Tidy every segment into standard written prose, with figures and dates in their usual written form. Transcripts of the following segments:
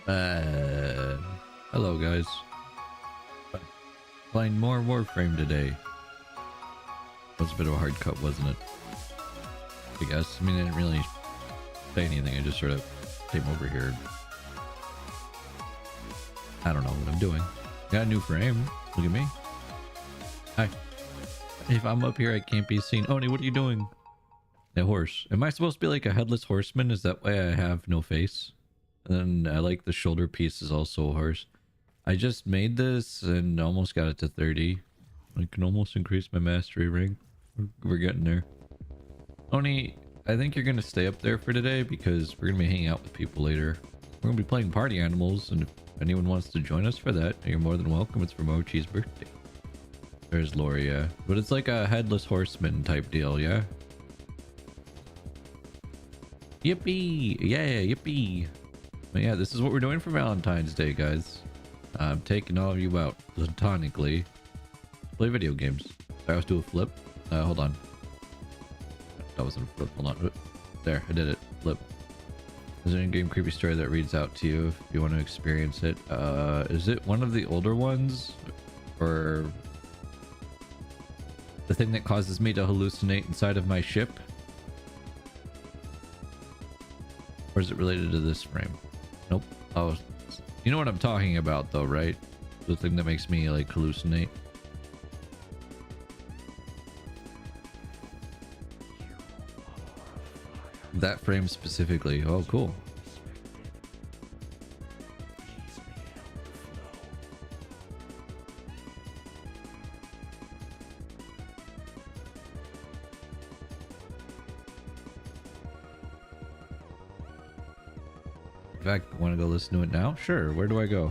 Uh, Hello guys. Playing more Warframe today. That was a bit of a hard cut, wasn't it? I guess. I mean, I didn't really say anything. I just sort of came over here. I don't know what I'm doing. Got a new frame. Look at me. Hi. If I'm up here, I can't be seen. Oni, what are you doing? That horse. Am I supposed to be like a headless horseman? Is that why I have no face? And then I like the shoulder piece is also a horse. I just made this and almost got it to 30. I can almost increase my mastery rank. We're getting there. Oni, I think you're going to stay up there for today because we're going to be hanging out with people later. We're going to be playing party animals, and if anyone wants to join us for that, you're more than welcome. It's for Mochi's birthday. There's Lori, yeah. But it's like a headless horseman type deal, yeah? Yippee! Yeah, yippee! But yeah, this is what we're doing for Valentine's Day, guys. I'm taking all of you out platonically. Play video games. I have to do a flip. Hold on. That wasn't a flip. Hold on. There, I did it. Flip. There's an in-game creepy story that reads out to you if you want to experience it. Is it one of the older ones? Or the thing that causes me to hallucinate inside of my ship? Or is it related to this frame? Nope. Oh, you know what I'm talking about though, right? The thing that makes me like hallucinate. That frame specifically. Oh, cool. In fact, want to go listen to it now? Sure. Where do I go?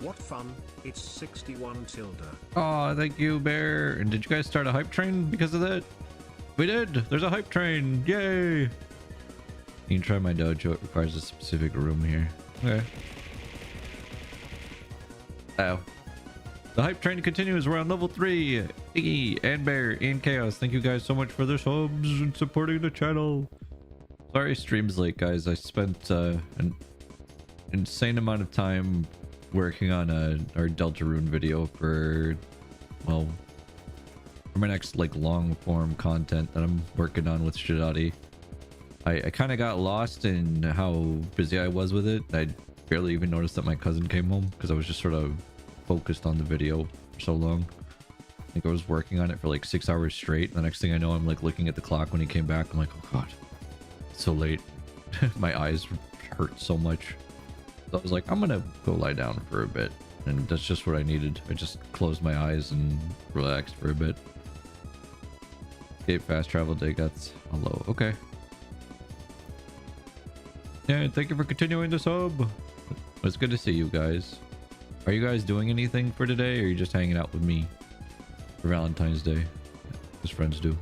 What fun. It's 61 Tilda. Oh, thank you, Bear. And did you guys start a hype train because of that? We did. There's a hype train. Yay. You can try my dojo. It requires a specific room here. Okay. Oh. The hype train continues. We're on level 3. Iggy and Bear and Chaos. Thank you guys so much for the subs and supporting the channel. Sorry stream's late, guys. I spent an insane amount of time working on our Deltarune video for, well, for my next like long form content that I'm working on with Shidati. I kind of got lost in how busy I was with it. I barely even noticed that my cousin came home because I was just sort of focused on the video for so long. I think I was working on it for like 6 hours straight. The next thing I know, I'm like looking at the clock when he came back. I'm like, oh god, it's so late. My eyes hurt so much. So I was like, I'm gonna go lie down for a bit, and that's just what I needed. I just closed my eyes and relaxed for a bit. Escape fast travel day guts. Hello. Okay. Yeah, thank you for continuing the sub. It's good to see you guys. Are you guys doing anything for today, or are you just hanging out with me for Valentine's Day, as friends do?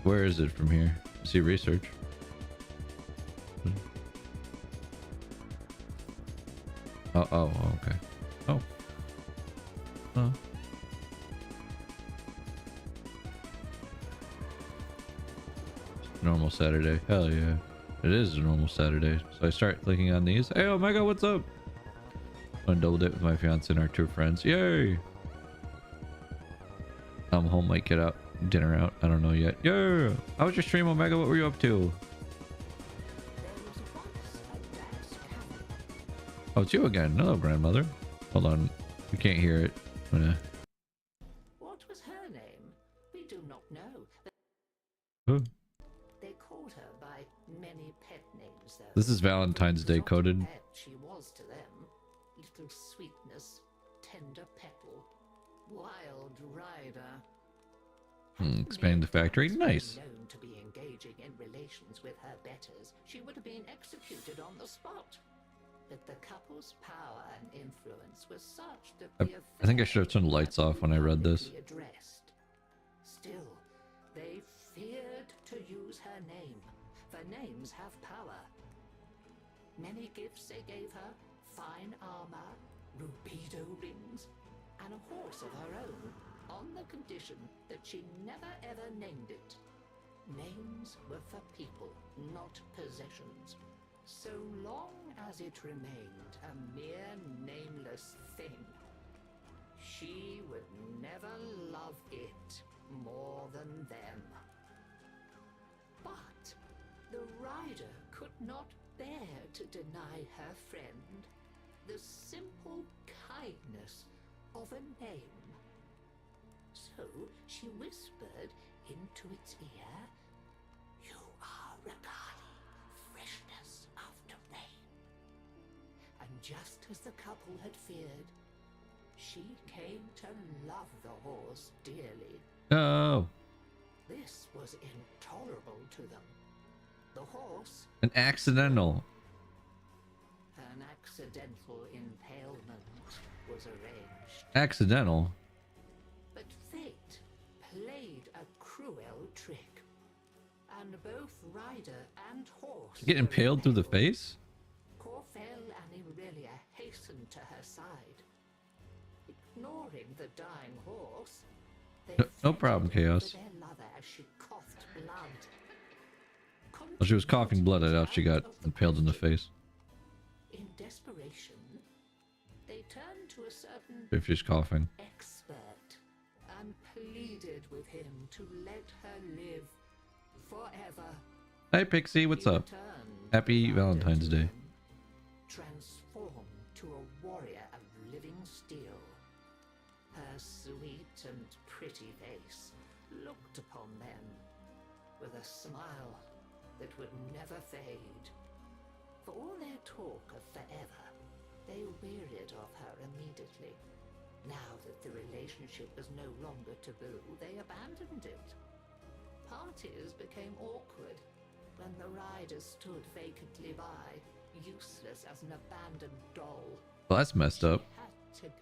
Where is it from here? See research. Oh, okay. Oh. Oh. Normal Saturday. Hell yeah. It is a normal Saturday. So I start clicking on these. Hey, Omega, what's up? I'm double date with my fiance and our 2 friends. Yay! I'm home, might get out, dinner out. I don't know yet. Yeah! How was your stream, Omega? What were you up to? Oh, it's you again. Hello, grandmother. Hold on. We can't hear it. What was her name? We do not know. Huh? They called her by many pet names, though. This is Valentine's Day coded. Pet she was to them. Little sweetness, tender petal, wild rider. Expand the factory. Nice. Known to be engaging in relations with her betters, she would have been executed on the spot. But the couple's power and influence was such that I think I should have turned the lights off when I read this. Still, they feared to use her name, for names have power. Many gifts they gave her, fine armor, rubido rings, and a horse of her own, on the condition that she never ever named it. Names were for people, not possessions. So long as it remained a mere nameless thing. she would never love it more than them. But the rider could not bear to deny her friend the simple kindness of a name. So she whispered into its ear, "You are Regali, freshness after rain." And just as the couple had feared, she came to love the horse dearly. Oh, This was intolerable to them. The horse, an accidental. an accidental impalement, was arranged. Accidental. But fate played a cruel trick, and both rider and horse Get were impaled through the face? Corfel and Irelia hastened to her side. Ignoring the dying horse, they No problem, fretted over Chaos. their lover as she coughed blood. While she was coughing blood, I doubt she got impaled in the face. In desperation, they turned to a certain If she's coughing. expert and pleaded with him to let her live forever. Hi, Pixie. What's He up? returned Happy the rider Valentine's to Day. them, transformed to a warrior of living steel. Her sweet and pretty face looked upon them with a smile that would never fade. For all their talk of forever, they wearied of her immediately. Now that the relationship was no longer taboo, they abandoned it. Parties became awkward when the rider stood vacantly by, useless as an abandoned doll. Well, that's messed up. She had to go.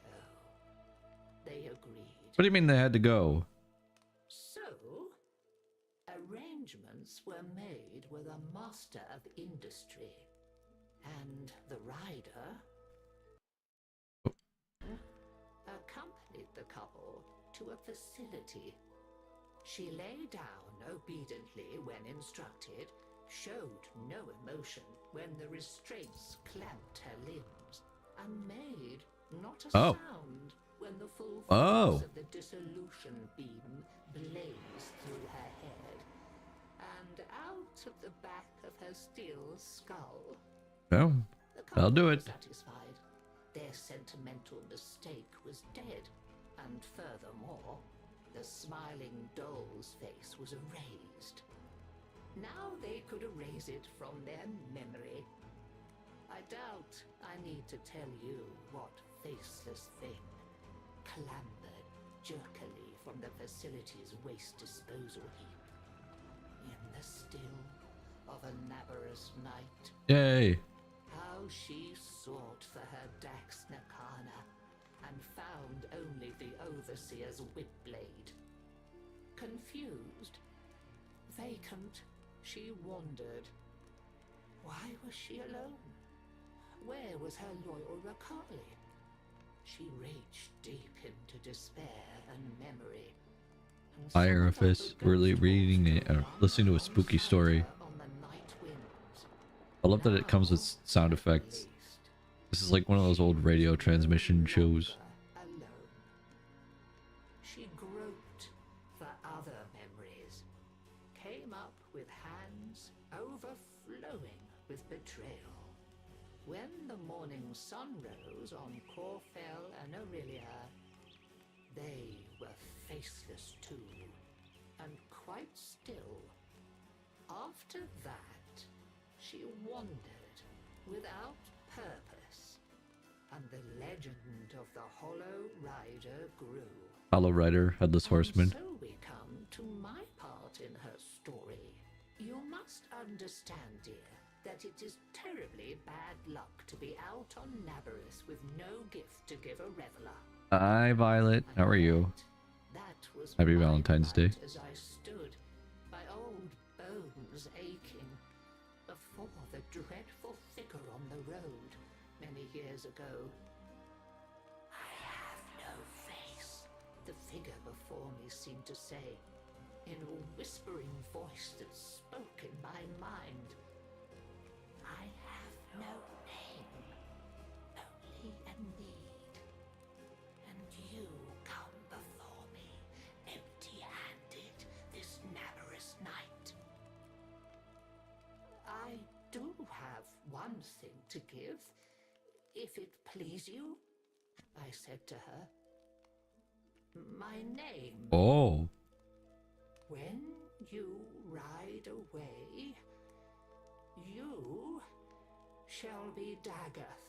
They agreed. What do you mean they had to go? So, arrangements were made with a master of industry, and the rider accompanied the couple to a facility. She lay down obediently when instructed, showed no emotion when the restraints clamped her limbs, and made not a sound when the full force of the dissolution beam blazed through her head and out of the back of her steel skull. Oh, The couple I'll do were it. satisfied. Their sentimental mistake was dead, and furthermore, the smiling doll's face was erased. Now they could erase it from their memory. I doubt I need to tell you what faceless thing clambered jerkily from the facility's waste disposal heap in the still of a Nabarus night. Yay. How she sought for her Dax Nakana and found only the Overseer's whip-blade. Confused, vacant, she wandered. Why was she alone? Where was her loyal Rakali? She reached deep into despair and memory. And Irophis, really reading it, listening to a spooky story. on the night winds. I love that it comes with sound effects. This is like one of those old radio transmission shows. Alone. She groped for other memories, came up with hands overflowing with betrayal. When the morning sun rose on Corfel and Aurelia, they were faceless too, and quite still. After that, she wandered without purpose, and the legend of the Hollow Rider grew. Hollow Rider, Headless Horseman. And so we come to my part in her story. You must understand, dear, that it is terribly bad luck to be out on Nabarus with no gift to give a reveler. Hi, Violet. How are you? That was Happy my Valentine's plight Day. as I stood, my old bones aching, before the dreadful figure on the road many years ago. I have no face, the figure before me seemed to say, in a whispering voice that spoke in my mind. I have no name, only a need, and you one thing to give, if it please you, I said to her. My name. Oh. When you ride away, you shall be Dagoth.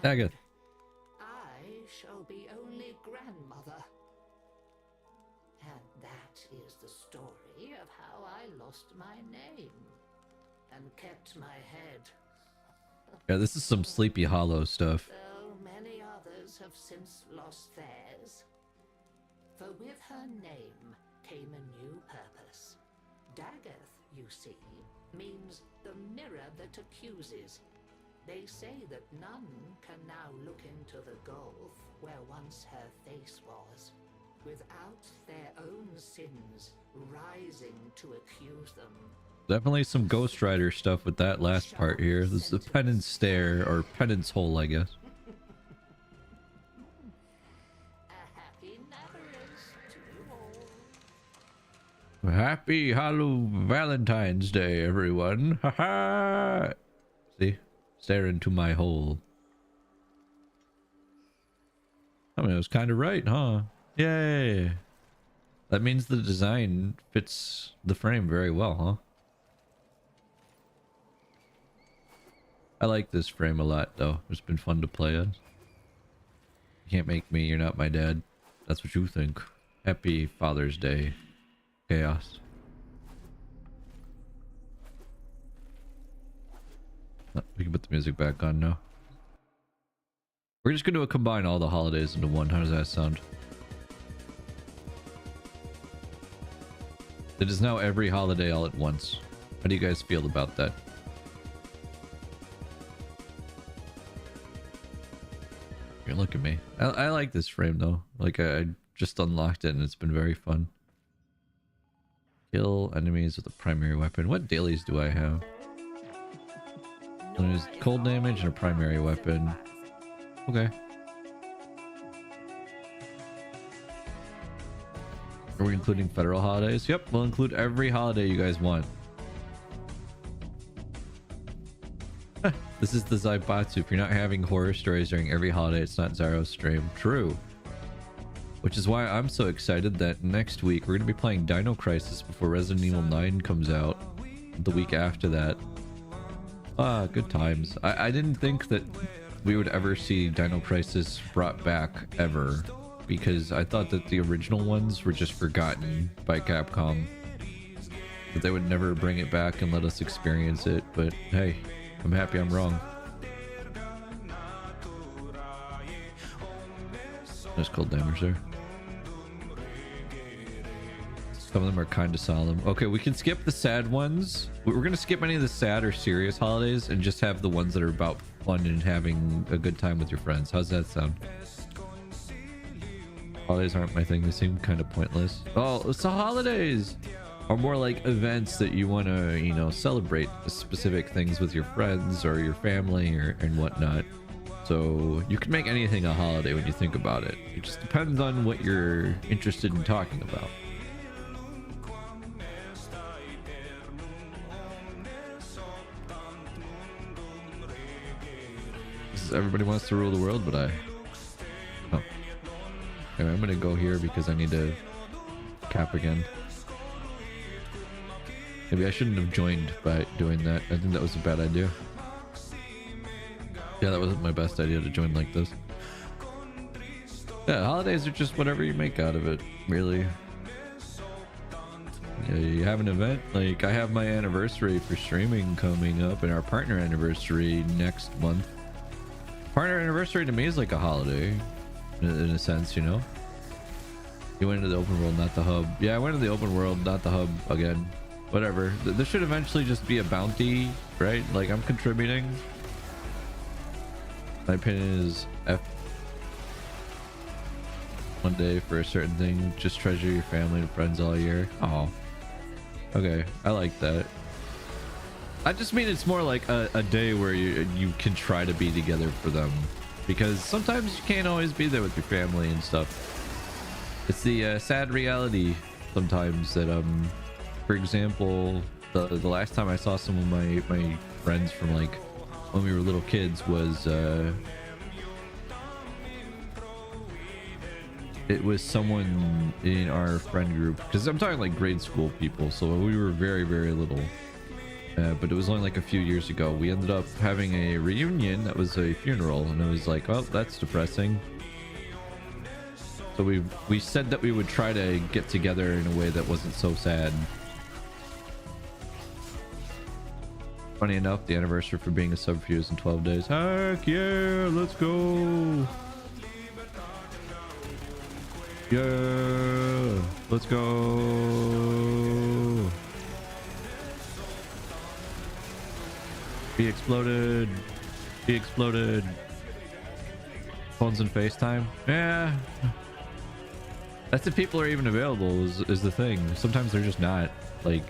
Dagoth. I shall be only grandmother. And that is the story of how I lost my name and kept my head. Yeah, this is some Sleepy Hollow stuff. Though many others have since lost theirs. For with her name came a new purpose. Dagoth, you see, means the mirror that accuses. They say that none can now look into the gulf where once her face was, without their own sins rising to accuse them. Definitely some Ghost Rider stuff with that last part here. This is the penance stare, or penance hole, I guess. A happy Navara's to you all. Happy Valentine's Day, everyone. Haha. See? Stare into my hole. I mean, it was kind of right, huh? Yay. That means the design fits the frame very well, huh? I like this frame a lot, though. It's been fun to play as. You can't make me, you're not my dad. That's what you think. Happy Father's Day, Chaos. Oh, we can put the music back on now. We're just going to combine all the holidays into one. How does that sound? It is now every holiday all at once. How do you guys feel about that? Here, look at me. I like this frame though. Like I just unlocked it and it's been very fun. Kill enemies with a primary weapon. What dailies do I have? There's cold damage and a primary weapon. Okay. Are we including federal holidays? Yep, we'll include every holiday you guys want. This is the Zaibatsu. If you're not having horror stories during every holiday, it's not Zaro's stream. True. Which is why I'm so excited that next week we're going to be playing Dino Crisis before Resident Evil 9 comes out. The week after that. Ah, good times. I didn't think that we would ever see Dino Crisis brought back ever, because I thought that the original ones were just forgotten by Capcom, that they would never bring it back and let us experience it. But hey, I'm happy I'm wrong. There's cold damage there. Some of them are kind of solemn. Okay, we can skip the sad ones. We're gonna skip any of the sad or serious holidays and just have the ones that are about fun and having a good time with your friends. How's that sound? Holidays aren't my thing. They seem kind of pointless. Oh, so holidays are more like events that you want to, you know, celebrate specific things with your friends or your family and whatnot. So you can make anything a holiday when you think about it. It just depends on what you're interested in talking about. Everybody wants to rule the world, but oh. Anyway, I'm gonna go here because I need to cap again. Maybe I shouldn't have joined by doing that. I think that was a bad idea. Yeah, that wasn't my best idea to join like this. Yeah, holidays are just whatever you make out of it, really. Yeah, you have an event, like I have my anniversary for streaming coming up and our partner anniversary next month. Partner anniversary to me is like a holiday, in a sense, you know? You went into the open world, not the hub. Yeah, I went into the open world, not the hub again. Whatever. This should eventually just be a bounty, right? Like, I'm contributing. My opinion is F. One day for a certain thing. Just treasure your family and friends all year. Oh. Okay, I like that. I just mean it's more like a day where you can try to be together for them, because sometimes you can't always be there with your family and stuff. It's the sad reality sometimes that for example, the last time I saw some of my friends from like when we were little kids was it was someone in our friend group, because I'm talking like grade school people, so we were very, very little. But it was only like a few years ago. We ended up having a reunion that was a funeral, and it was like, oh, that's depressing. So we said that we would try to get together in a way that wasn't so sad. Funny enough, the anniversary for being a sub-fuse in 12 days. Heck yeah, let's go. Yeah, let's go. Be exploded. Be exploded. Phones and FaceTime. Yeah. That's if people are even available is the thing. Sometimes they're just not. Like,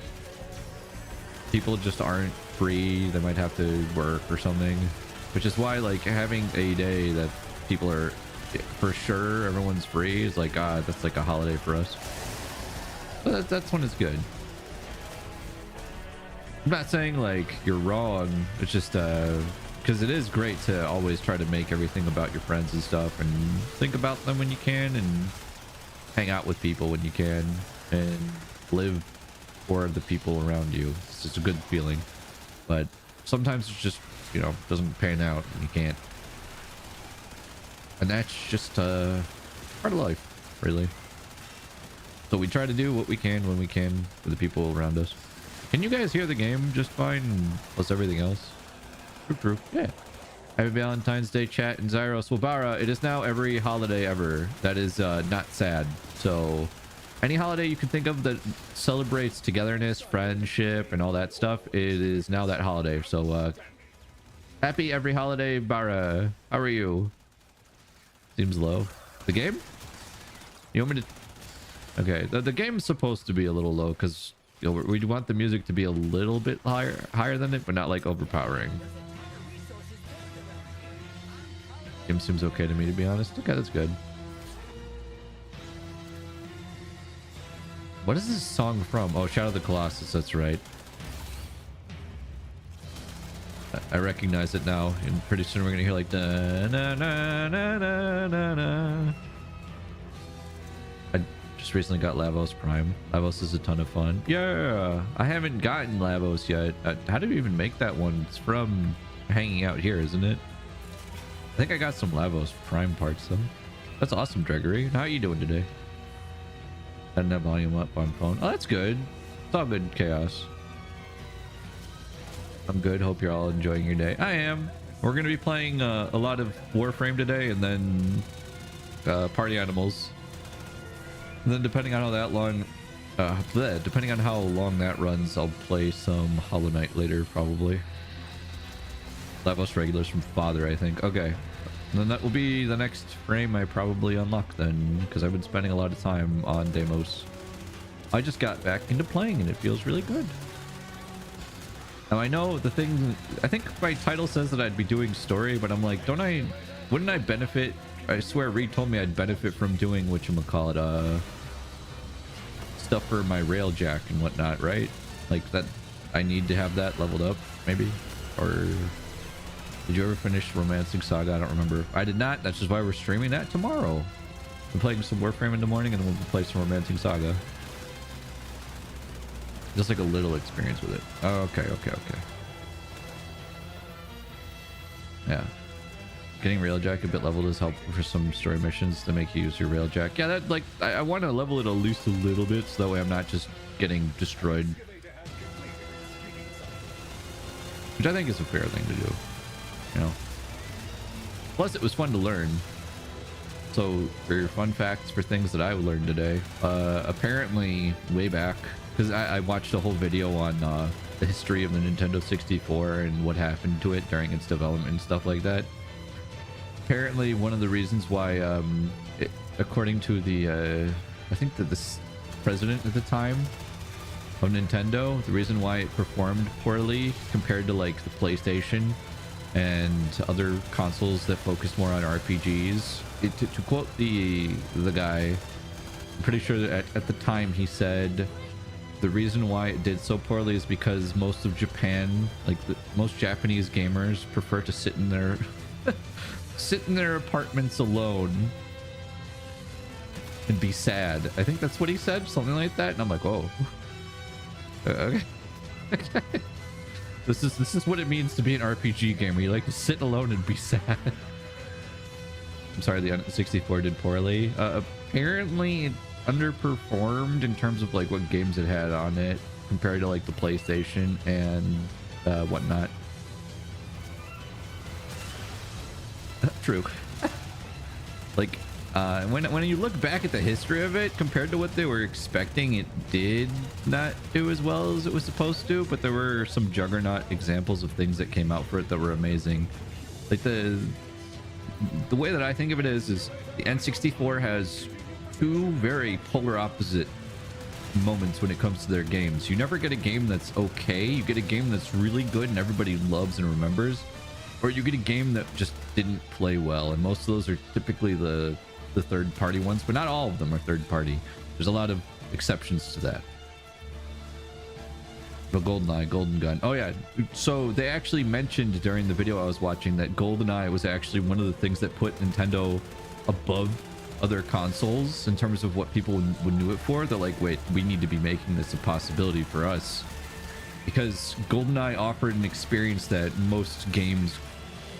people just aren't free. They might have to work or something. Which is why, like, having a day that people are for sure everyone's free is like, that's like a holiday for us. But that's when it's good. I'm not saying like you're wrong. It's just because it is great to always try to make everything about your friends and stuff, and think about them when you can, and hang out with people when you can, and live for the people around you. It's just a good feeling. But sometimes it's just, you know, doesn't pan out and you can't. And that's just part of life, really. So we try to do what we can when we can for the people around us. Can you guys hear the game just fine, plus everything else? True. Yeah. Happy Valentine's Day, chat, and Zyros. Well, Bara, it is now every holiday ever. That is not sad. So any holiday you can think of that celebrates togetherness, friendship, and all that stuff, it is now that holiday. So happy every holiday, Bara. How are you? Seems low. The game? You want me to... Okay, the game's supposed to be a little low because, you know, we want the music to be a little bit higher than it, but not like overpowering. Game seems okay to me, to be honest. Okay, that's good. What is this song from? Oh, Shadow of the Colossus, that's right. I recognize it now, and pretty soon we're gonna hear like da na na na na na na. I just recently got Lavos Prime. Lavos is a ton of fun. Yeah, I haven't gotten Lavos yet. How do we even make that one? It's from hanging out here, isn't it? I think I got some Lavos Prime parts though. That's awesome, Gregory. How are you doing today? Setting that volume up on phone. Oh, that's good. It's all good, Chaos. I'm good. Hope you're all enjoying your day. I am. We're going to be playing a lot of Warframe today, and then Party Animals. And then depending on how that long, depending on how long that runs, I'll play some Hollow Knight later, probably. Lavos regulars from Father, I think. Okay. And then that will be the next frame I probably unlock then, because I've been spending a lot of time on Deimos. I just got back into playing, and it feels really good. Now I know the thing, I think my title says that I'd be doing story, but I'm like, wouldn't I benefit? I swear Reed told me I'd benefit from doing whatchamacallit, stuff for my railjack and whatnot, right? Like that, I need to have that leveled up, maybe? Or did you ever finish Romancing Saga? I don't remember. I did not. That's just why we're streaming that tomorrow. We're playing some Warframe in the morning, and then we'll play some Romancing Saga. Just like a little experience with it. Oh, okay. Yeah. Getting Railjack a bit leveled is helpful for some story missions to make you use your Railjack. Yeah, that, like, I want to level it at least a little bit so that way I'm not just getting destroyed. Which I think is a fair thing to do. You know? Plus, it was fun to learn. So, for your fun facts for things that I learned today, apparently, way back, because I watched a whole video on the history of the Nintendo 64 and what happened to it during its development and stuff like that. Apparently, one of the reasons why, according to the, I think that the president at the time of Nintendo, the reason why it performed poorly compared to like the PlayStation and other consoles that focused more on RPGs, to quote the guy, I'm pretty sure that at the time he said the reason why it did so poorly is because most of Japan, like most Japanese gamers, prefer to sit in their sit in their apartments alone and be sad. I think that's what he said, something like that. And I'm like, oh, okay. This is what it means to be an RPG game, where you like to sit alone and be sad. I'm sorry, the N64 did poorly. Apparently it underperformed in terms of like what games it had on it compared to like the PlayStation and whatnot. True. Like when you look back at the history of it compared to what they were expecting, it did not do as well as it was supposed to, but there were some juggernaut examples of things that came out for it that were amazing. Like the way that I think of it is the N64 has two very polar opposite moments when it comes to their games. You never get a game that's okay. You get a game that's really good and everybody loves and remembers, or you get a game that just didn't play well. And most of those are typically the third party ones, but not all of them are third party. There's a lot of exceptions to that. But GoldenEye, Golden Gun. Oh yeah, so they actually mentioned during the video I was watching that GoldenEye was actually one of the things that put Nintendo above other consoles in terms of what people would knew it for. They're like, wait, we need to be making this a possibility for us, because GoldenEye offered an experience that most games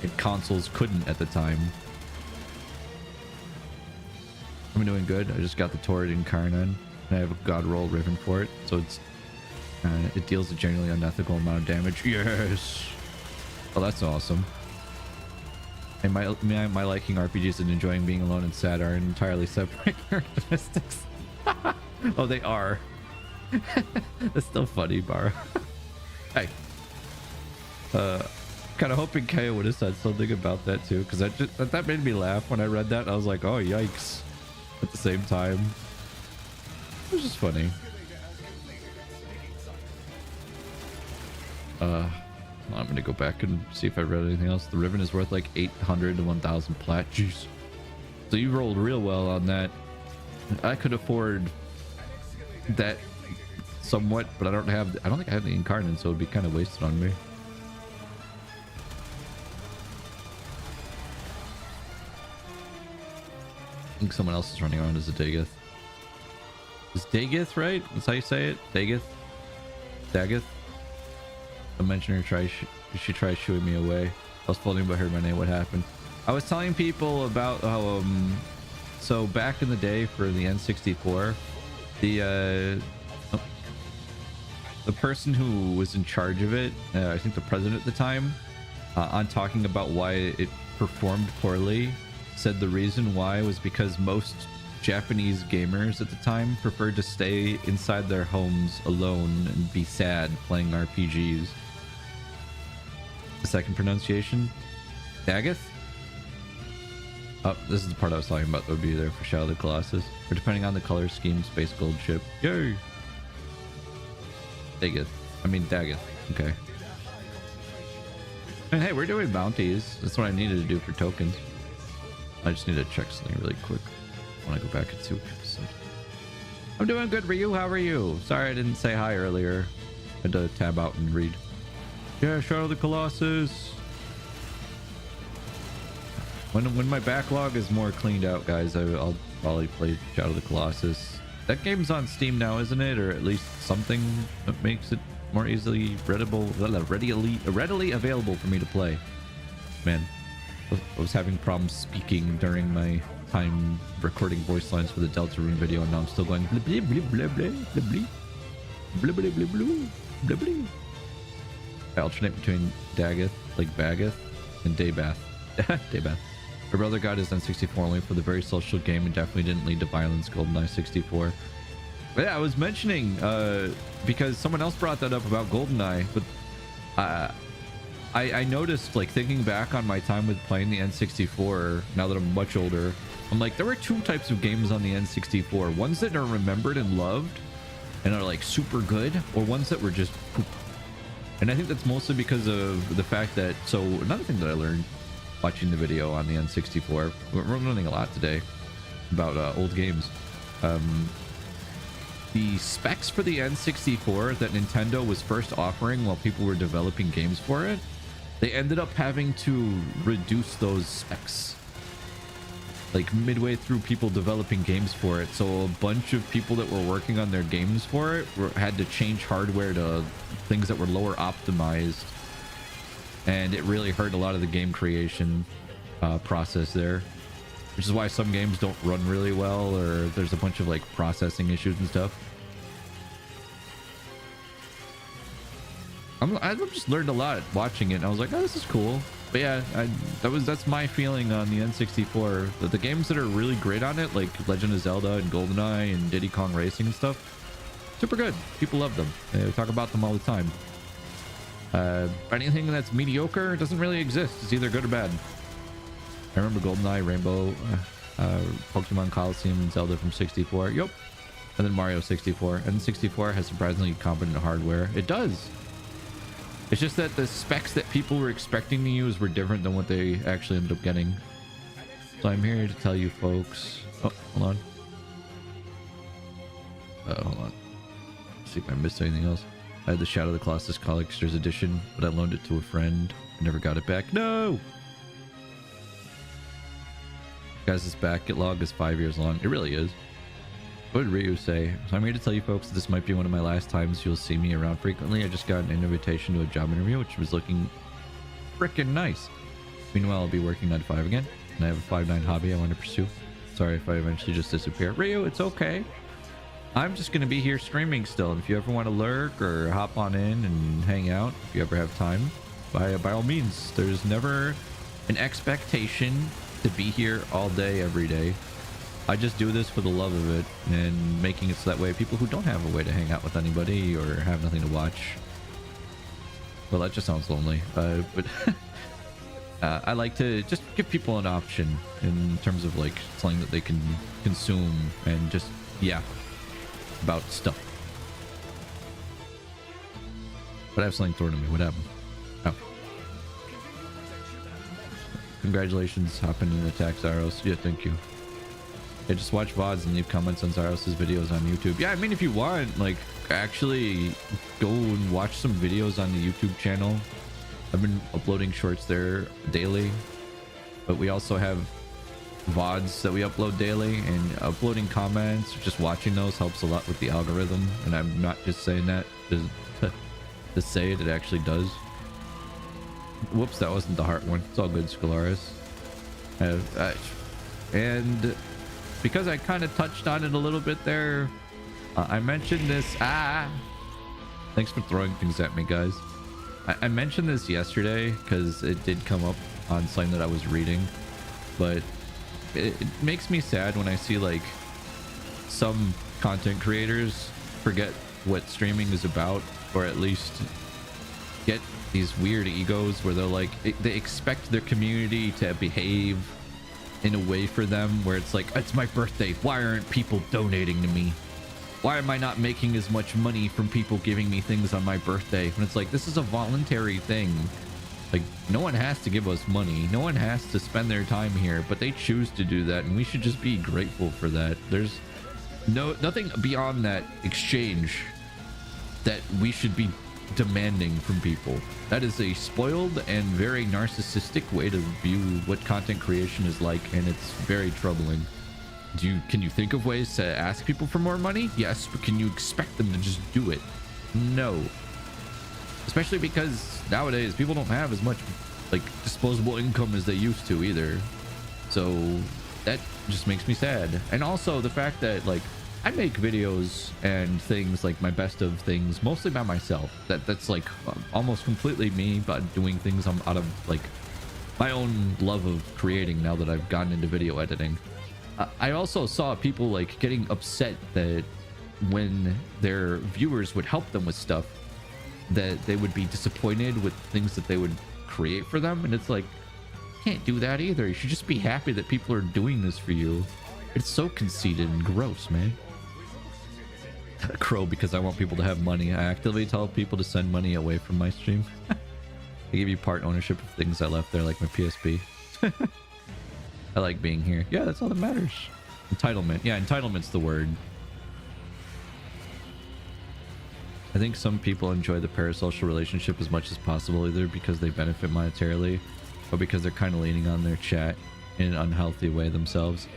and consoles couldn't at the time. I'm doing good. I just got the Torrid Incarnon, and I have a God Roll Riven for it, so it deals a generally unethical amount of damage. Yes. Oh, that's awesome. And my liking RPGs and enjoying being alone and sad are entirely separate characteristics. Oh, they are. That's still funny, Bar. Hey. Kind of hoping Kaya would have said something about that too, because that made me laugh when I read that. I was like, oh, yikes. At the same time, it was just funny. I'm gonna go back and see if I read anything else. The Riven is worth like 800 to 1000 plat. Jeez. So you rolled real well on that. I could afford that somewhat, but I don't think I have the Incarnate, so it'd be kind of wasted on me. I think someone else is running around as a Dagoth. Is Dagoth right? That's how you say it? Dagoth? Dagoth? I mentioned her she tried shooing me away. I was floating about her my name. What happened? I was telling people about how so back in the day for the N64, the person who was in charge of it, I think the president at the time, on talking about why it performed poorly, said the reason why was because most Japanese gamers at the time preferred to stay inside their homes alone and be sad playing RPGs. The second pronunciation, Dagoth. Oh, this is the part I was talking about that would be there for Shadow of the Colossus. Or depending on the color scheme, space gold ship. Yay! Dagoth. I mean Dagoth. Okay. And hey, we're doing bounties. That's what I needed to do for tokens. I just need to check something really quick. I want to go back and see what people said. I'm doing good, Ryu. How are you? Sorry I didn't say hi earlier. I had to tab out and read. Yeah, Shadow of the Colossus. When my backlog is more cleaned out, guys, I'll probably play Shadow of the Colossus. That game's on Steam now, isn't it? Or at least something that makes it more easily readily available for me to play. Man, I was having problems speaking during my time recording voice lines for the Deltarune video, and now I'm still going blah blah blah blah blah blah blah blah blah blah blah. I alternate between Dagoth, like Bagoth, and Daybath. Daybath. My brother got his N64 only for the very social game and definitely didn't lead to violence. GoldenEye 64. But yeah, I was mentioning because someone else brought that up about GoldenEye, but I noticed, like, thinking back on my time with playing the N64, now that I'm much older, I'm like, there were two types of games on the N64. Ones that are remembered and loved and are like super good, or ones that were just poop. And I think that's mostly because of the fact that, so another thing that I learned watching the video on the N64, we're learning a lot today about old games. the specs for the N64 that Nintendo was first offering while people were developing games for it, they ended up having to reduce those specs like midway through people developing games for it. So a bunch of people that were working on their games for it had to change hardware to things that were lower optimized, and it really hurt a lot of the game creation process there, which is why some games don't run really well, or there's a bunch of like processing issues and stuff. I just learned a lot watching it, and I was like, oh, this is cool. But yeah, that's my feeling on the N64. The games that are really great on it, like Legend of Zelda and GoldenEye and Diddy Kong Racing and stuff, super good. People love them. They talk about them all the time. Anything that's mediocre doesn't really exist. It's either good or bad. I remember GoldenEye, Rainbow, Pokemon Coliseum, and Zelda from 64. Yep. And then Mario 64. And 64 has surprisingly competent hardware. It does. It's just that the specs that people were expecting to use were different than what they actually ended up getting. So I'm here to tell you folks. Oh, hold on. Hold on. Let's see if I missed anything else. I had the Shadow of the Colossus Collector's Edition, but I loaned it to a friend. I never got it back. No! Guys, this backlog is 5 years long. It really is. What did Ryu say? So I'm here to tell you folks that this might be one of my last times you'll see me around frequently. I just got an invitation to a job interview, which was looking freaking nice. Meanwhile, I'll be working 9 to 5 again, and I have a 5-9 hobby I want to pursue. Sorry if I eventually just disappear. Ryu, it's okay. I'm just going to be here streaming still. And if you ever want to lurk or hop on in and hang out, if you ever have time, by all means. There's never an expectation to be here all day, every day. I just do this for the love of it and making it so that way people who don't have a way to hang out with anybody or have nothing to watch. Well, that just sounds lonely. But I like to just give people an option in terms of like something that they can consume and just, yeah, about stuff. But I have something thrown at me. What happened? Oh. Congratulations, hopping in attack Zaros. Yeah, thank you. Yeah, just watch VODs and leave comments on Zaros' videos on YouTube. Yeah, I mean, if you want, like, actually go and watch some videos on the YouTube channel. I've been uploading shorts there daily, but we also have VODs that we upload daily, and uploading comments, just watching those helps a lot with the algorithm. And I'm not just saying that to say it, it actually does. Whoops, that wasn't the heart one. It's all good, Scalaris. And because I kind of touched on it a little bit there, I mentioned this. Thanks for throwing things at me, guys. I mentioned this yesterday because it did come up on something that I was reading, but it makes me sad when I see like some content creators forget what streaming is about, or at least get these weird egos where they're like, they expect their community to behave in a way for them where it's like, it's my birthday, why aren't people donating to me? Why am I not making as much money from people giving me things on my birthday? And it's like, this is a voluntary thing. Like, no one has to give us money, no one has to spend their time here, but they choose to do that, and we should just be grateful for that. There's nothing beyond that exchange that we should be demanding from people. That is a spoiled and very narcissistic way to view what content creation is like, and it's very troubling. Can you think of ways to ask people for more money? Yes, but can you expect them to just do it? No. Especially because nowadays people don't have as much like disposable income as they used to either. So that just makes me sad. And also the fact that like I make videos and things like my best of things mostly by myself. That's like almost completely me, but doing things out of like my own love of creating now that I've gotten into video editing. I also saw people like getting upset that when their viewers would help them with stuff, that they would be disappointed with things that they would create for them. And it's like, you can't do that either. You should just be happy that people are doing this for you. It's so conceited and gross, man. Crow, because I want people to have money. I actively tell people to send money away from my stream. I give you part ownership of things I left there, like my PSP. I like being here. Yeah, that's all that matters. Entitlement. Yeah, entitlement's the word. I think some people enjoy the parasocial relationship as much as possible, either because they benefit monetarily or because they're kind of leaning on their chat in an unhealthy way themselves.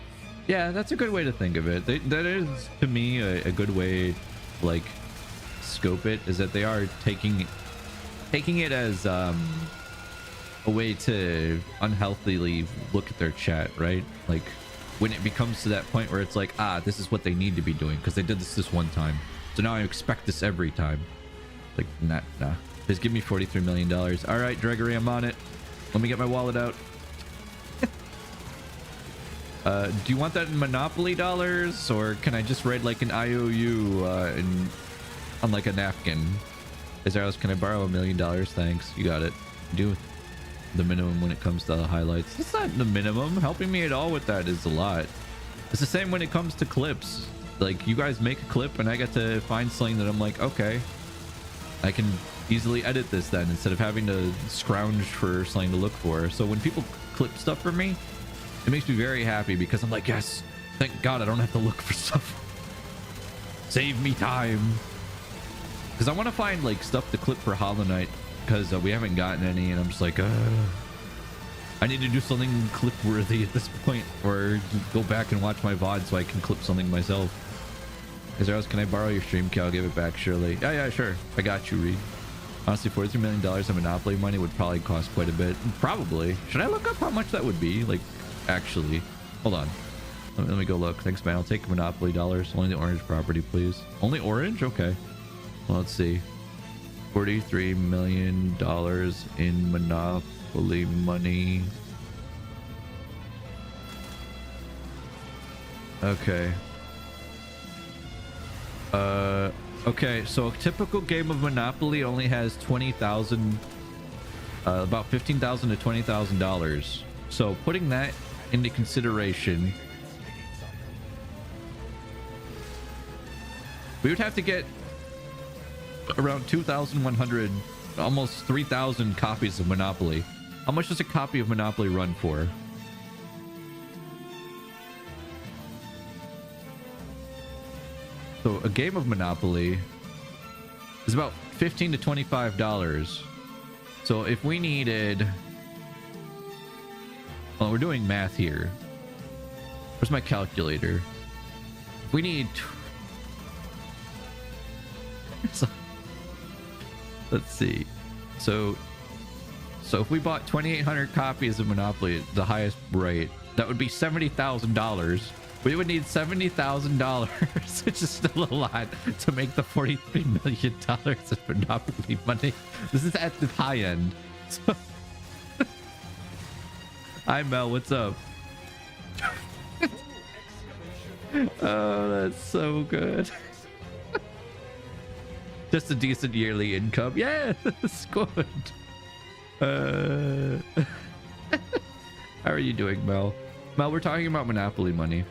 Yeah, that's a good way to think of it. That is, to me, a good way, like, scope it, is that they are taking it as a way to unhealthily look at their chat, right? Like, when it becomes to that point where it's like, ah, this is what they need to be doing because they did this one time, so now I expect this every time. Like, nah. Just give me $43 million. All right, Gregory, I'm on it. Let me get my wallet out. Do you want that in Monopoly dollars, or can I just write like an IOU on like a napkin? Is there else? Can I borrow $1 million? Thanks. You got it. Do the minimum when it comes to highlights. It's not the minimum. Helping me at all with that is a lot. It's the same when it comes to clips. Like, you guys make a clip and I get to find something that I'm like, okay, I can easily edit this then, instead of having to scrounge for something to look for. So when people clip stuff for me, it makes me very happy because I'm like, yes, thank God I don't have to look for stuff. Save me time. Because I want to find like stuff to clip for Hollow Knight, because we haven't gotten any, and I'm just like, I need to do something clip worthy at this point, or go back and watch my VOD so I can clip something myself. Is there else? Can I borrow your stream key? I'll give it back, surely. Yeah, sure. I got you, Reed. Honestly, $43 million of Monopoly money would probably cost quite a bit. Probably. Should I look up how much that would be? Like, actually, hold on. Let me go look. Thanks, man. I'll take Monopoly dollars. Only the orange property, please. Only orange? Okay. Well, let's see. $43 million in Monopoly money. Okay. Okay, so a typical game of Monopoly only has 20,000, about $15,000 to $20,000. So putting that into consideration, we would have to get around 2,100, almost 3,000 copies of Monopoly. How much does a copy of Monopoly run for? So a game of Monopoly is about $15 to $25. So if we needed, well, we're doing math here. Where's my calculator? If we need, let's see. So if we bought 2,800 copies of Monopoly at the highest rate, that would be $70,000. We would need $70,000, which is still a lot, to make the $43 million of Monopoly money. This is at the high end. So hi, Mel. What's up? Oh, that's so good. Just a decent yearly income. Yeah, that's good. How are you doing, Mel? Mel, we're talking about Monopoly money.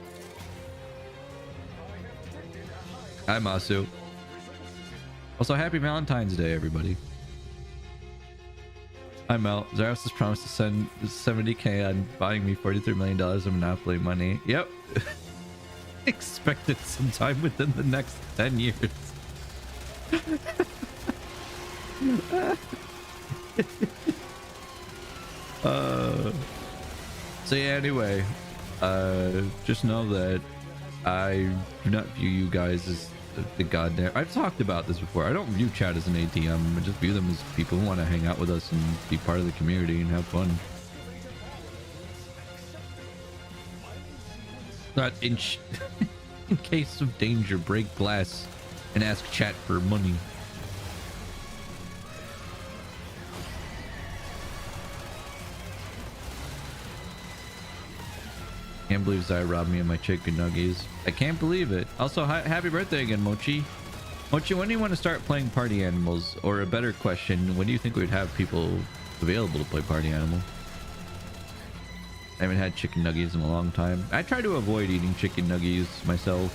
Hi, Masu. Also, happy Valentine's Day, everybody. Hi, Mel. Zaros has promised to send 70k on buying me $43 million of Monopoly money. Yep. Expect it sometime within the next 10 years. So yeah, anyway, just know that I do not view you guys as the goddamn, I've talked about this before. I don't view chat as an ATM. I just view them as people who want to hang out with us and be part of the community and have fun. Not in in case of danger, break glass and ask chat for money. Can't believe Zai robbed me of my chicken nuggies. I can't believe it. Also, happy birthday again, Mochi. Mochi, when do you want to start playing Party Animals? Or a better question, when do you think we'd have people available to play Party Animal? I haven't had chicken nuggies in a long time. I try to avoid eating chicken nuggies myself,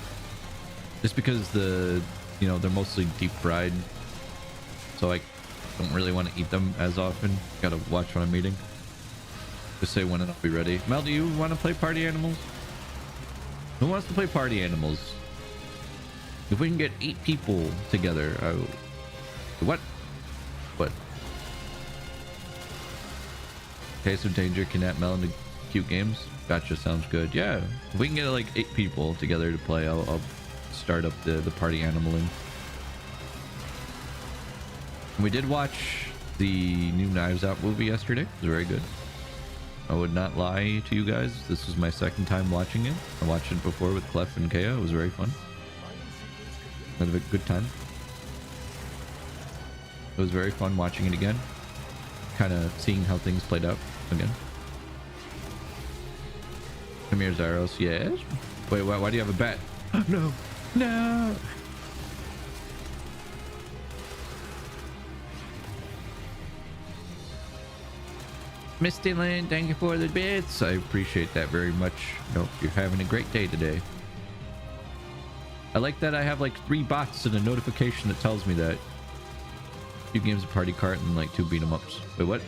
just because they're mostly deep fried. So I don't really want to eat them as often. Gotta watch what I'm eating. Just say when and I'll be ready. Mel, do you want to play Party Animals? Who wants to play Party Animals? If we can get 8 people together, What? What? Case of Danger, Kidnap Mel into cute games. Gotcha, sounds good. Yeah, if we can get like 8 people together to play, I'll start up the party animaling. We did watch the new Knives Out movie yesterday. It was very good. I would not lie to you guys. This was my second time watching it. I watched it before with Clef and Kea. It was very fun. Had a good time. It was very fun watching it again. Kind of seeing how things played out again. Come here, Zaros. Yes? Wait, why do you have a bat? No. No. Misty Lynn, thank you for the bits. I appreciate that very much. No, you're having a great day today. I like that I have like 3 bots and a notification that tells me that. 2 games of Party Cart and like 2 beat 'em ups. Wait, what?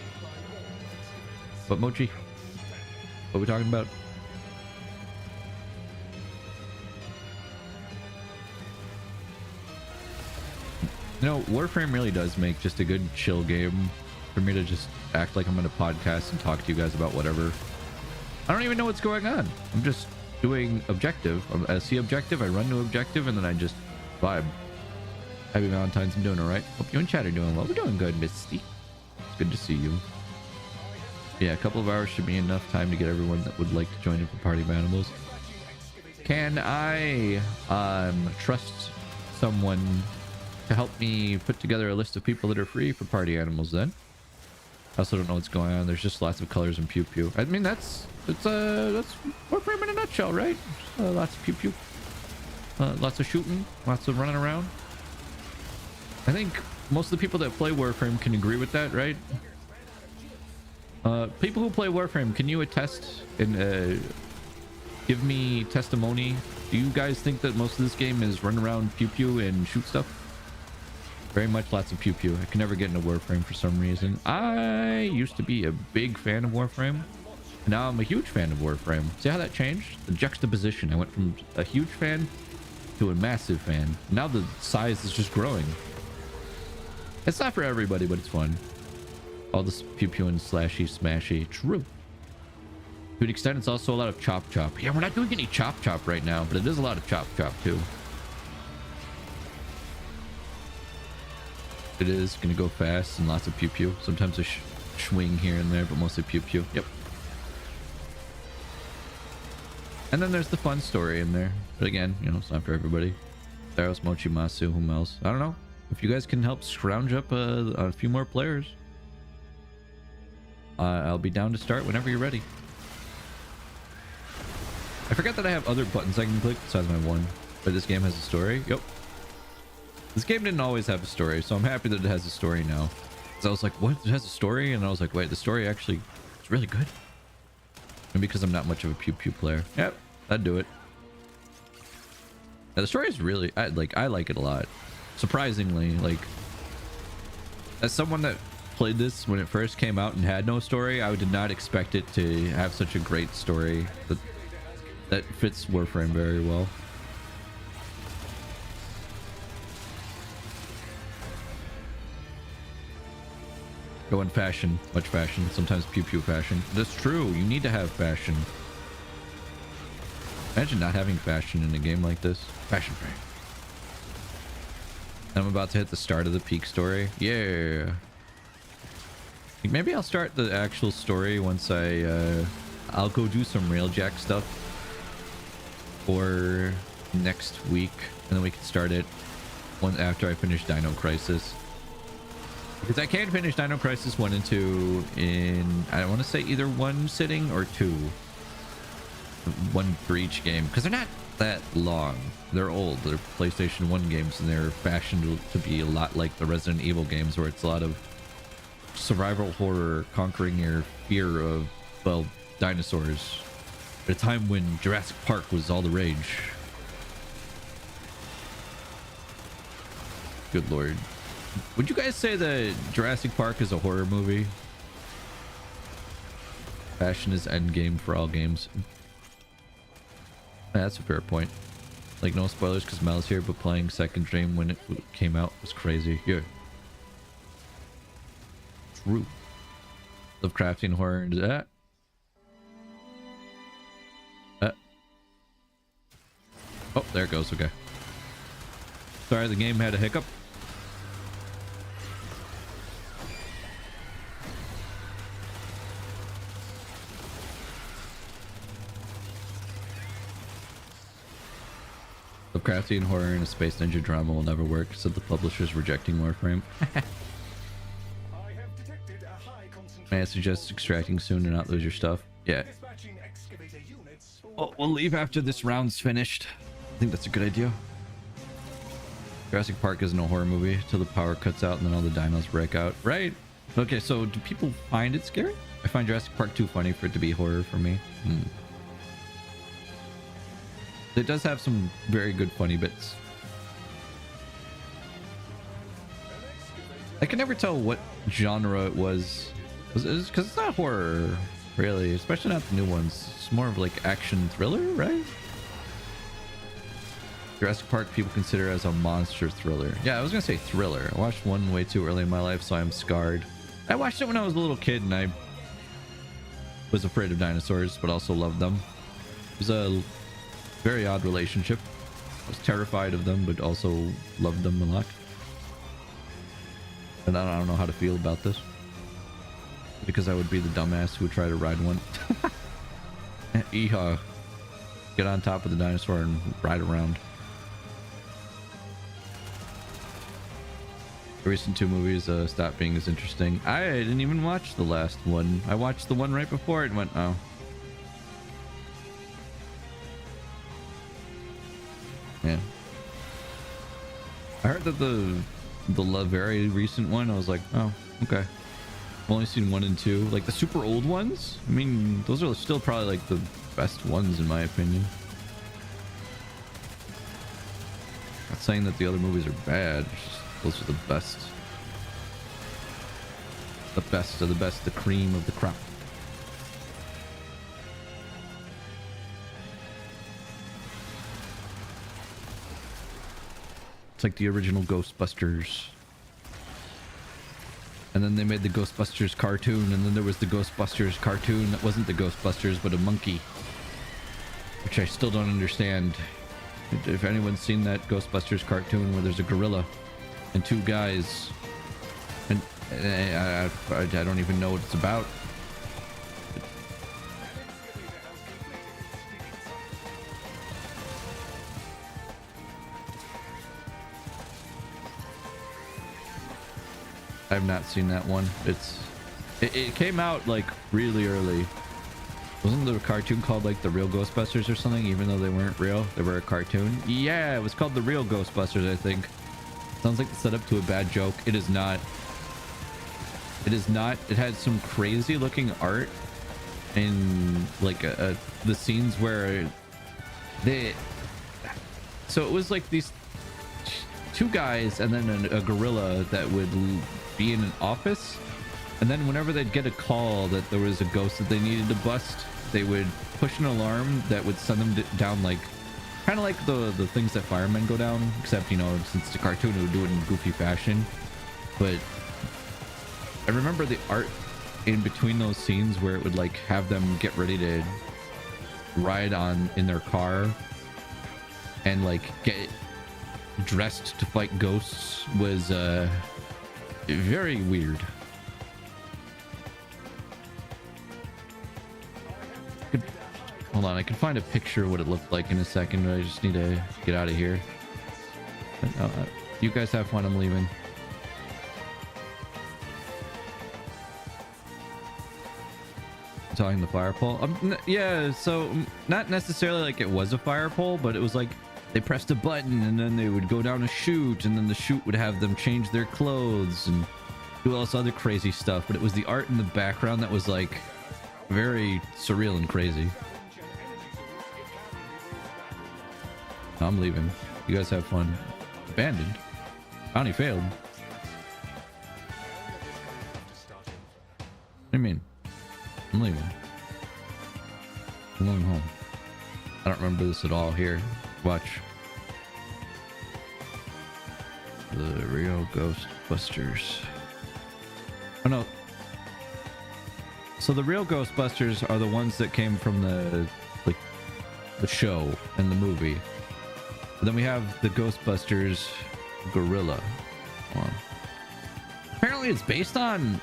What, Mochi? What are we talking about? You know, Warframe really does make just a good chill game for me to just act like I'm in a podcast and talk to you guys about whatever. I don't even know what's going on. I'm just doing objective. I see objective, I run to objective, and then I just vibe. Happy Valentine's. I'm doing all right. Hope you and chat are doing well. We're doing good, Misty. It's good to see you. Yeah, a couple of hours should be enough time to get everyone that would like to join in for Party of Animals. Can I trust someone to help me put together a list of people that are free for Party Animals then? I also don't know what's going on. There's just lots of colors and pew pew. I mean, that's Warframe in a nutshell, right? Lots of pew pew. Lots of shooting. Lots of running around. I think most of the people that play Warframe can agree with that, right? People who play Warframe, can you attest and give me testimony? Do you guys think that most of this game is run around pew pew and shoot stuff? Very much lots of pew pew. I can never get into Warframe for some reason. I used to be a big fan of Warframe. Now I'm a huge fan of Warframe. See how that changed? The juxtaposition. I went from a huge fan to a massive fan. Now the size is just growing. It's not for everybody, but it's fun. All this pew pew and slashy smashy. True. To an extent, it's also a lot of chop chop. Yeah, we're not doing any chop chop right now, but it is a lot of chop chop too. It is gonna go fast and lots of pew pew. Sometimes a swing here and there, but mostly pew pew. Yep. And then there's the fun story in there. But again, you know, it's not for everybody. Theros, Mochi, Masu, whom else? I don't know. If you guys can help scrounge up a few more players, I'll be down to start whenever you're ready. I forgot that I have other buttons I can click besides my one. But this game has a story. Yep. This game didn't always have a story, so I'm happy that it has a story now. So I was like, what? It has a story? And I was like, wait, the story actually is really good. And because I'm not much of a pew pew player. Yep, I'd do it. Now, the story is really, I like it a lot. Surprisingly, like, as someone that played this when it first came out and had no story, I did not expect it to have such a great story that fits Warframe very well. Go in fashion, much fashion, sometimes pew pew fashion. That's true, you need to have fashion. Imagine not having fashion in a game like this. Fashion frame. I'm about to hit the start of the peak story. Yeah. Maybe I'll start the actual story once I'll go do some Railjack stuff for next week, and then we can start it after I finish Dino Crisis. Because I can finish Dino Crisis 1 and 2 in, I want to say either one sitting or 2. One for each game, because they're not that long. They're old. They're PlayStation 1 games, and they're fashioned to be a lot like the Resident Evil games, where it's a lot of survival horror, conquering your fear of, well, dinosaurs. At a time when Jurassic Park was all the rage. Good lord. Would you guys say that Jurassic Park is a horror movie? Fashion is endgame for all games. That's a fair point. Like, no spoilers because Mel's here, but playing Second Dream when it came out was crazy. Yeah. through. Love crafting horror into that. Oh, there it goes. Okay. Sorry, the game had a hiccup. The crafting horror in a space ninja drama will never work, said the publisher's rejecting Warframe. May I suggest extracting soon and not lose your stuff? Yeah. Oh, we'll leave after this round's finished. I think that's a good idea. Jurassic Park isn't a horror movie till the power cuts out and then all the dinos break out. Right. Okay, so do people find it scary? I find Jurassic Park too funny for it to be horror for me. It does have some very good funny bits. I can never tell what genre it was. Because it's not horror, really. Especially not the new ones. It's more of like action thriller, right? Jurassic Park people consider as a monster thriller. Yeah, I was gonna say thriller. I watched one way too early in my life, so I'm scarred. I watched it when I was a little kid and I was afraid of dinosaurs, but also loved them. It was a very odd relationship. I was terrified of them, but also loved them a lot. And I don't know how to feel about this. Because I would be the dumbass who would try to ride one. Yeehaw. Get on top of the dinosaur and ride around. The recent two movies stopped being as interesting. I didn't even watch the last one. I watched the one right before it and went, oh. Yeah. I heard that the very recent one, I was like, oh, okay. I've only seen 1 and 2. Like the super old ones? I mean, those are still probably like the best ones in my opinion. Not saying that the other movies are bad. Those are the best. The best of the best, the cream of the crop. It's like the original Ghostbusters. And then they made the Ghostbusters cartoon, and then there was the Ghostbusters cartoon that wasn't the Ghostbusters, but a monkey. Which I still don't understand. If anyone's seen that Ghostbusters cartoon where there's a gorilla and 2 guys, and I don't even know what it's about. I've not seen that one. It came out like really early. Wasn't the cartoon called like The Real Ghostbusters or something, even though they weren't real? They were a cartoon? Yeah, it was called The Real Ghostbusters, I think. Sounds like the setup to a bad joke. It is not. It is not. It had some crazy looking art in like the scenes where so it was like these 2 guys and then a gorilla that would be in an office, and then whenever they'd get a call that there was a ghost that they needed to bust, they would push an alarm that would send them down, like kind of like the things that firemen go down, except, you know, since it's a cartoon it would do it in goofy fashion. But I remember the art in between those scenes where it would like have them get ready to ride on in their car and like get dressed to fight ghosts was very weird. Hold on, I can find a picture of what it looked like in a second, but I just need to get out of here. You guys have fun, I'm leaving. Talking the fire pole. Yeah, so not necessarily like it was a fire pole, but it was like they pressed a button and then they would go down a chute, and then the chute would have them change their clothes and do all this other crazy stuff. But it was the art in the background that was like very surreal and crazy. I'm leaving. You guys have fun. Abandoned. Bounty failed. What do you mean? I'm leaving. I'm going home. I don't remember this at all. Here, watch. The Real Ghostbusters. Oh no, So the real Ghostbusters are the ones that came from the show and the movie. But then we have the Ghostbusters gorilla. Hold on. Apparently it's based on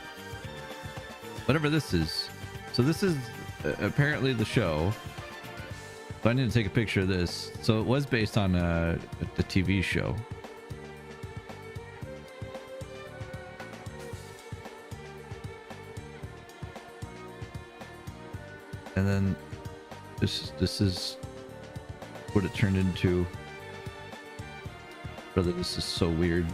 whatever this is. So this is apparently the show. So I need to take a picture of this. So it was based on a TV show. And then this is what it turned into. Brother, this is so weird.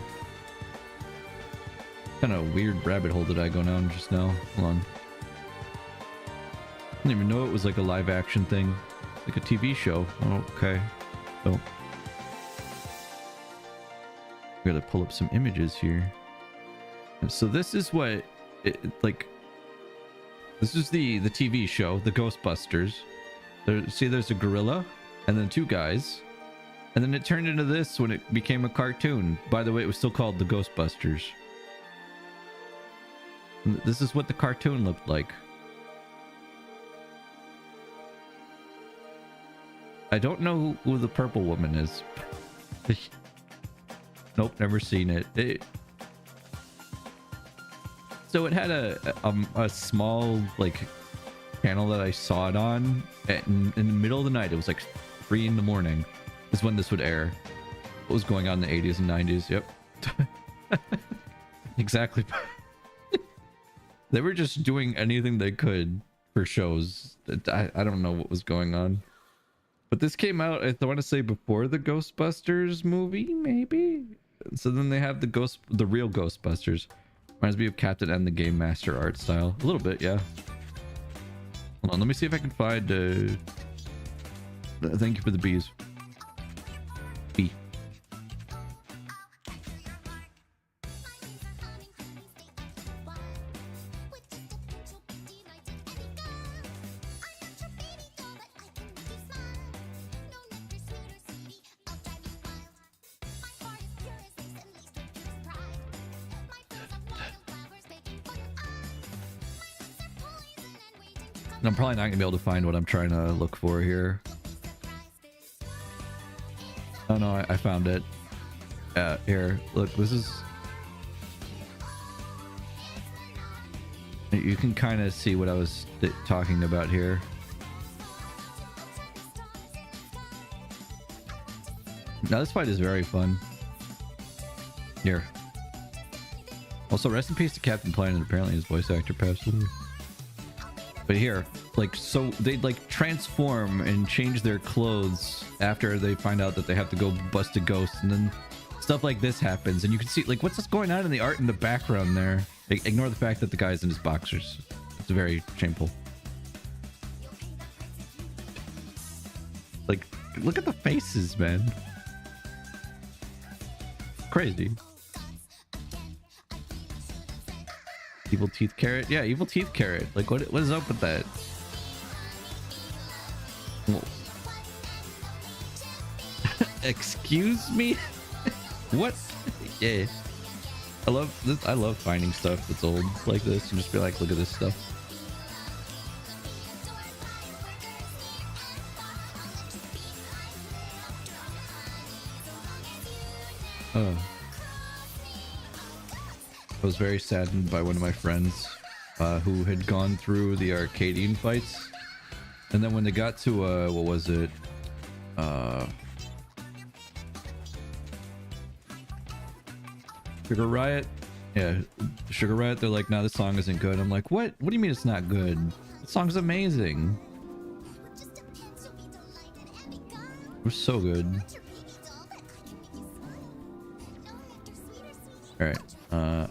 Kind of weird rabbit hole did I go down just now? Hold on. I didn't even know it was like a live action thing. Like a TV show. Oh, okay. So I gotta pull up some images here. And so this is what it like. This is the TV show, the Ghostbusters. There's a gorilla and then two guys. And then it turned into this when it became a cartoon. By the way, it was still called the Ghostbusters. And this is what the cartoon looked like. I don't know who the purple woman is. Nope, never seen it. So it had a small like channel that I saw it on in the middle of the night. It was like 3 in the morning is when this would air. What was going on in the 80s and 90s? Yep. Exactly. They were just doing anything they could for shows. I don't know what was going on. But this came out, I want to say, before the Ghostbusters movie, maybe? So then they have the real Ghostbusters. Reminds me of Captain and the Game Master art style. A little bit, yeah. Hold on, let me see if I can find... thank you for the bees. Bee. I'm probably not gonna be able to find what I'm trying to look for here. Oh no, I found it. Here, look, this is... You can kind of see what I was talking about here. Now this fight is very fun. Here. Also, rest in peace to Captain Planet. Apparently his voice actor passed away. But here, like, so they like transform and change their clothes after they find out that they have to go bust a ghost, and then stuff like this happens, and you can see like what's going on in the art in the background there. Ignore the fact that the guy's in his boxers. It's very shameful. Like, look at the faces, man. Crazy. Evil teeth carrot? Yeah, evil teeth carrot. Like, what is up with that? Excuse me? What? Yeah. I love this. I love finding stuff that's old like this and just be like, look at this stuff. Oh. I was very saddened by one of my friends who had gone through the Arcadian fights, and then when they got to what was it, Sugar Riot? Yeah, Sugar Riot. They're like, nah, this song isn't good. I'm like, what do you mean it's not good? The song's amazing. It was so good. All right.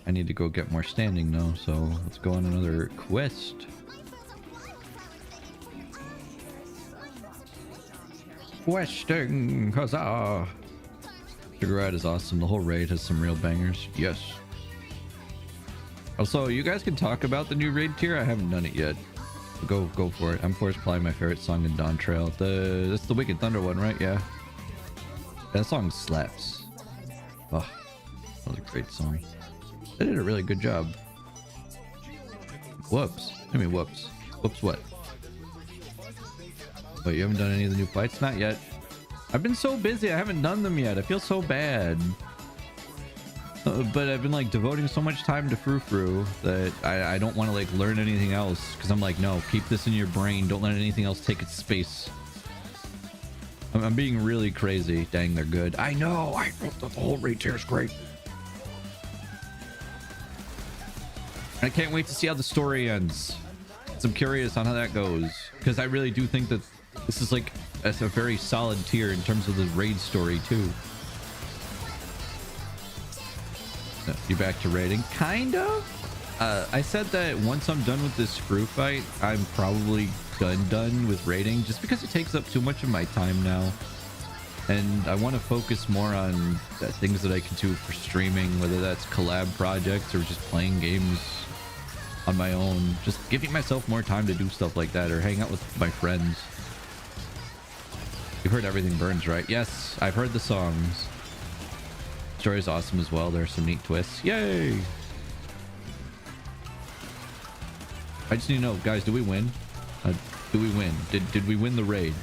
I need to go get more standing now, so let's go on another quest. Questing, huzzah! Sugar Ride is awesome. The whole raid has some real bangers. Yes. Also, you guys can talk about the new raid tier. I haven't done it yet. Go for it. I'm forced playing my favorite song in Dawn Trail. That's the Wicked Thunder one, right? Yeah. That song slaps. Oh, that was a great song. They did a really good job. Whoops. I mean, whoops. Whoops what? Wait, you haven't done any of the new fights? Not yet. I've been so busy, I haven't done them yet. I feel so bad. But I've been like devoting so much time to frou-frou that I don't want to like learn anything else, because I'm like, no, keep this in your brain. Don't let anything else take its space. I'm being really crazy. Dang, they're good. I know. The whole raid tier is great. I can't wait to see how the story ends. I'm curious on how that goes, because I really do think that this is like a very solid tier in terms of the raid story too. You back to raiding? Kind of. I said that once I'm done with this Screw fight, I'm probably done with raiding, just because it takes up too much of my time now. And I want to focus more on things that I can do for streaming, whether that's collab projects or just playing games on my own. Just giving myself more time to do stuff like that, or hang out with my friends. You've heard Everything Burns, right? Yes, I've heard the songs. Story is awesome as well. There are some neat twists. Yay! I just need to know, guys, do we win? Do we win? Did we win the raid?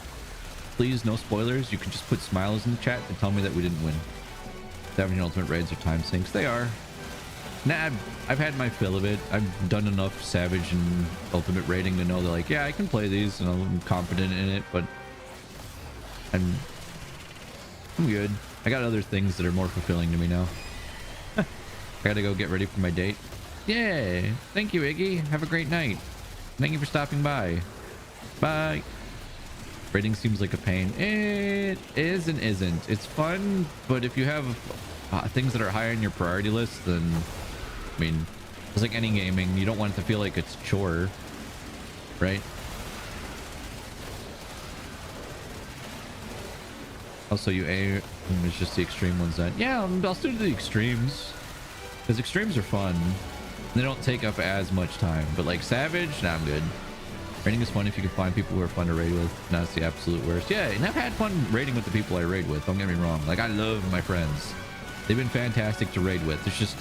Please, no spoilers. You can just put smiles in the chat and tell me that we didn't win. 17 ultimate raids are time sinks. They are. Nah, I've had my fill of it. I've done enough Savage and ultimate raiding to know that, like, yeah, I can play these and I'm confident in it, but I'm good. I got other things that are more fulfilling to me now. I gotta go get ready for my date. Yeah, thank you, Iggy. Have a great night. Thank you for stopping by. Bye. Raiding seems like a pain. It is and isn't. It's fun, but if you have things that are high on your priority list, then, I mean, it's like any gaming. You don't want it to feel like it's a chore, right? Also, you aim, it's just the extreme ones then. Yeah, I'll still do the extremes, because extremes are fun. They don't take up as much time, but like Savage, nah, I'm good. Raiding is fun if you can find people who are fun to raid with. Not the absolute worst. Yeah, and I've had fun raiding with the people I raid with. Don't get me wrong. Like, I love my friends. They've been fantastic to raid with. It's just,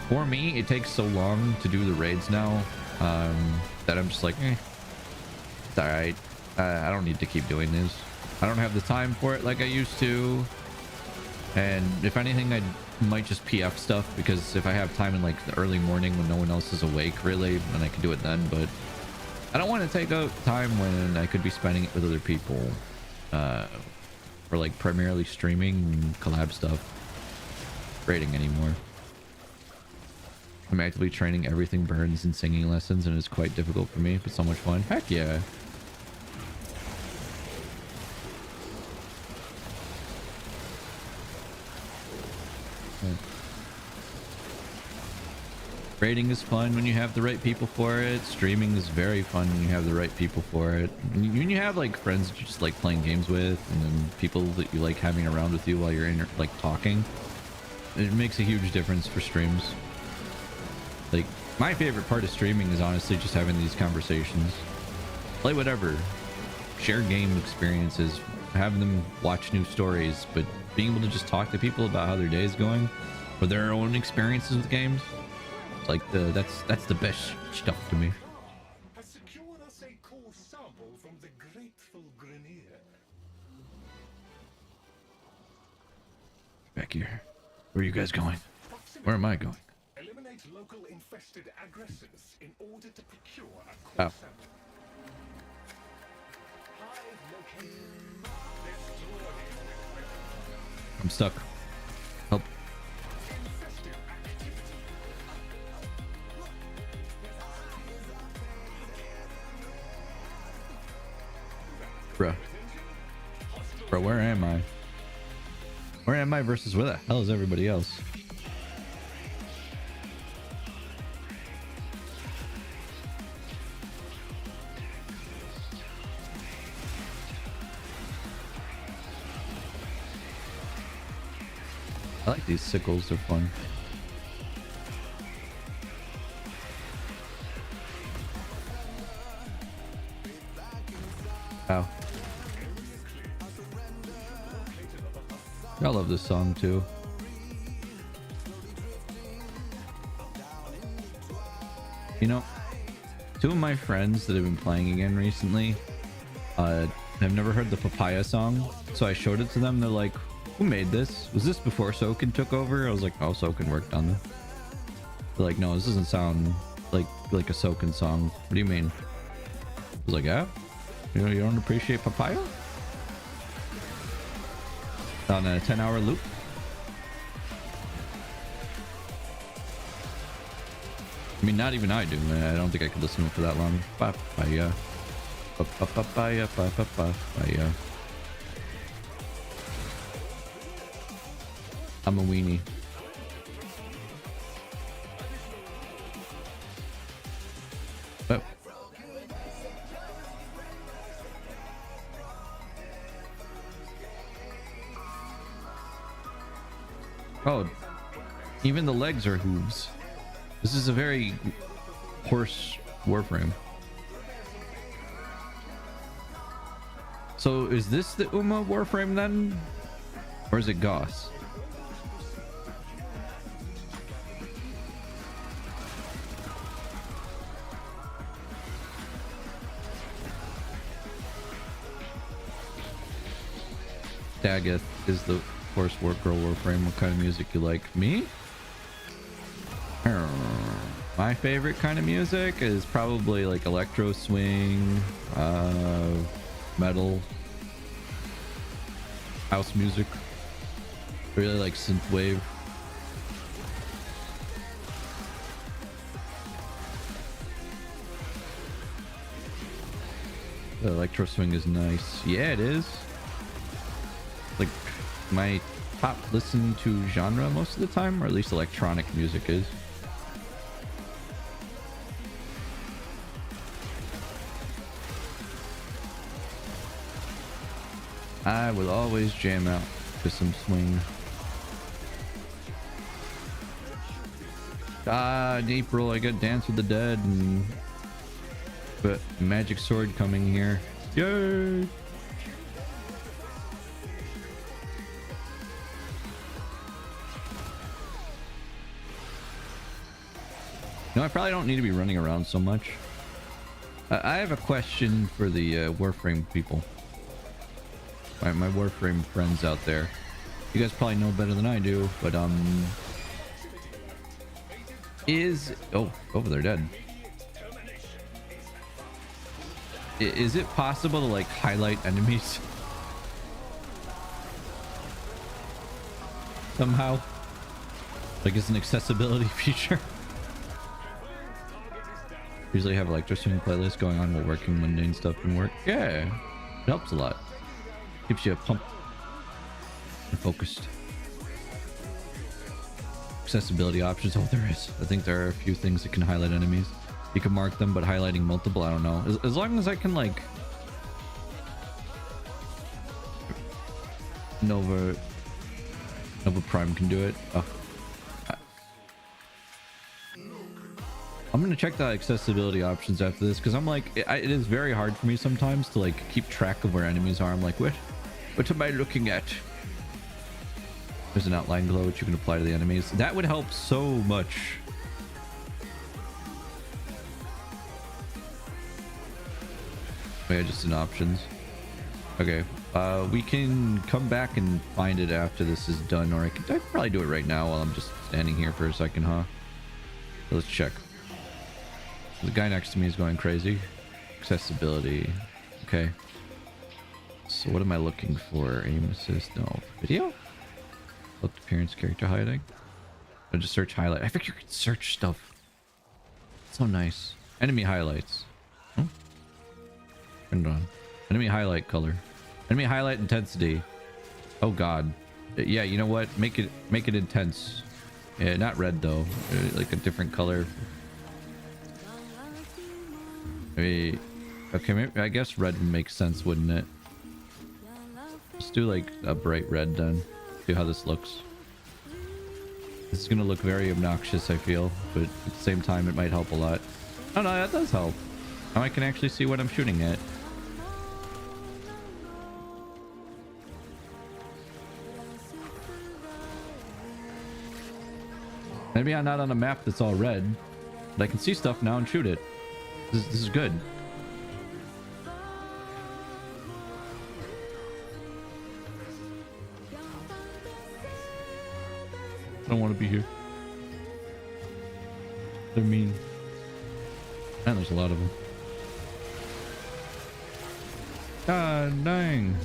for me, it takes so long to do the raids now, that I'm just like, it's all right. I don't need to keep doing this. I don't have the time for it like I used to. And if anything, I might just PF stuff, because if I have time in like the early morning when no one else is awake, really, then I can do it then. But I don't want to take out time when I could be spending it with other people, for like primarily streaming and collab stuff. Raiding anymore. I'm actively training Everything Burns and singing lessons, and it's quite difficult for me, but so much fun. Heck yeah. Raiding is fun when you have the right people for it. Streaming is very fun when you have the right people for it. When you have like friends that you just like playing games with, and then people that you like having around with you while you're in like talking, it makes a huge difference for streams. Like, my favorite part of streaming is honestly just having these conversations. Play whatever, share game experiences, have them watch new stories, but being able to just talk to people about how their day is going, or their own experiences with games, it's like that's the best stuff to me. Has secured us a core sample from the grateful Grenier. Back here. Where are you guys going? Where am I going? Eliminate local infested aggressors in order to procure a core sample. I'm stuck. Help. Bruh. Bro, where am I? Where am I versus where the hell is everybody else? I like these sickles, they're fun. Ow. I love this song too. You know, Two of my friends that have been playing again recently, have never heard the Papaya song, so I showed it to them. They're like, "Who made this? Was this before Soken took over?" I was like, "Oh, Soken worked on this." They're like, "No, this doesn't sound like a Soken song." What do you mean? I was like, "Yeah, you don't appreciate Papaya on a 10-hour loop?" I mean, not even I do. I don't think I could listen to it for that long. Papaya. Papaya, papaya. I'm a weenie. Oh. Oh, even the legs are hooves. This is a very horse Warframe. So is this the Uma Warframe then? Or is it Goss? Daggett is the horse girl Warframe. What kind of music you like? Me? My favorite kind of music is probably like electro swing, metal, house music. I really like synthwave. The electro swing is nice. Yeah, it is. Like my top listen to genre most of the time, or at least electronic music is. I will always jam out to some swing. In April I got Dance with the Dead and but Magic Sword coming here. Yay! No, I probably don't need to be running around so much. I have a question for the Warframe people. My Warframe friends out there. You guys probably know better than I do, but they're dead. Is it possible to like highlight enemies somehow? Like it's an accessibility feature. Usually have electro swing playlist going on while working mundane stuff and work. Yeah, it helps a lot. Keeps you pumped and focused. Accessibility options. Oh, there is. I think there are a few things that can highlight enemies. You can mark them, but highlighting multiple, I don't know. As long as I can like Nova Prime can do it. Oh. I'm gonna check the accessibility options after this because I'm like, it is very hard for me sometimes to like keep track of where enemies are. I'm like, what am I looking at? There's an outline glow which you can apply to the enemies. That would help so much. Oh yeah, just in options. Okay, we can come back and find it after this is done, or I could probably do it right now while I'm just standing here for a second, huh? So let's check. The guy next to me is going crazy. Accessibility. Okay. So what am I looking for? Aim assist? No. Video? Looked appearance, character hiding. I'll just search highlight. I think you can search stuff. So nice. Enemy highlights. Oh. Turn it on. Enemy highlight color. Enemy highlight intensity. Oh god. Yeah, you know what? Make it intense. Yeah, not red though. Like a different color. Maybe, okay, maybe, I guess red would make sense, wouldn't it? Let's do like a bright red then. See how this looks. This is gonna look very obnoxious, I feel, but at the same time it might help a lot. Oh no, that does help. Now I can actually see what I'm shooting at. Maybe I'm not on a map that's all red, but I can see stuff now and shoot it. This is good. I don't want to be here. They're mean. And there's a lot of them. God dang.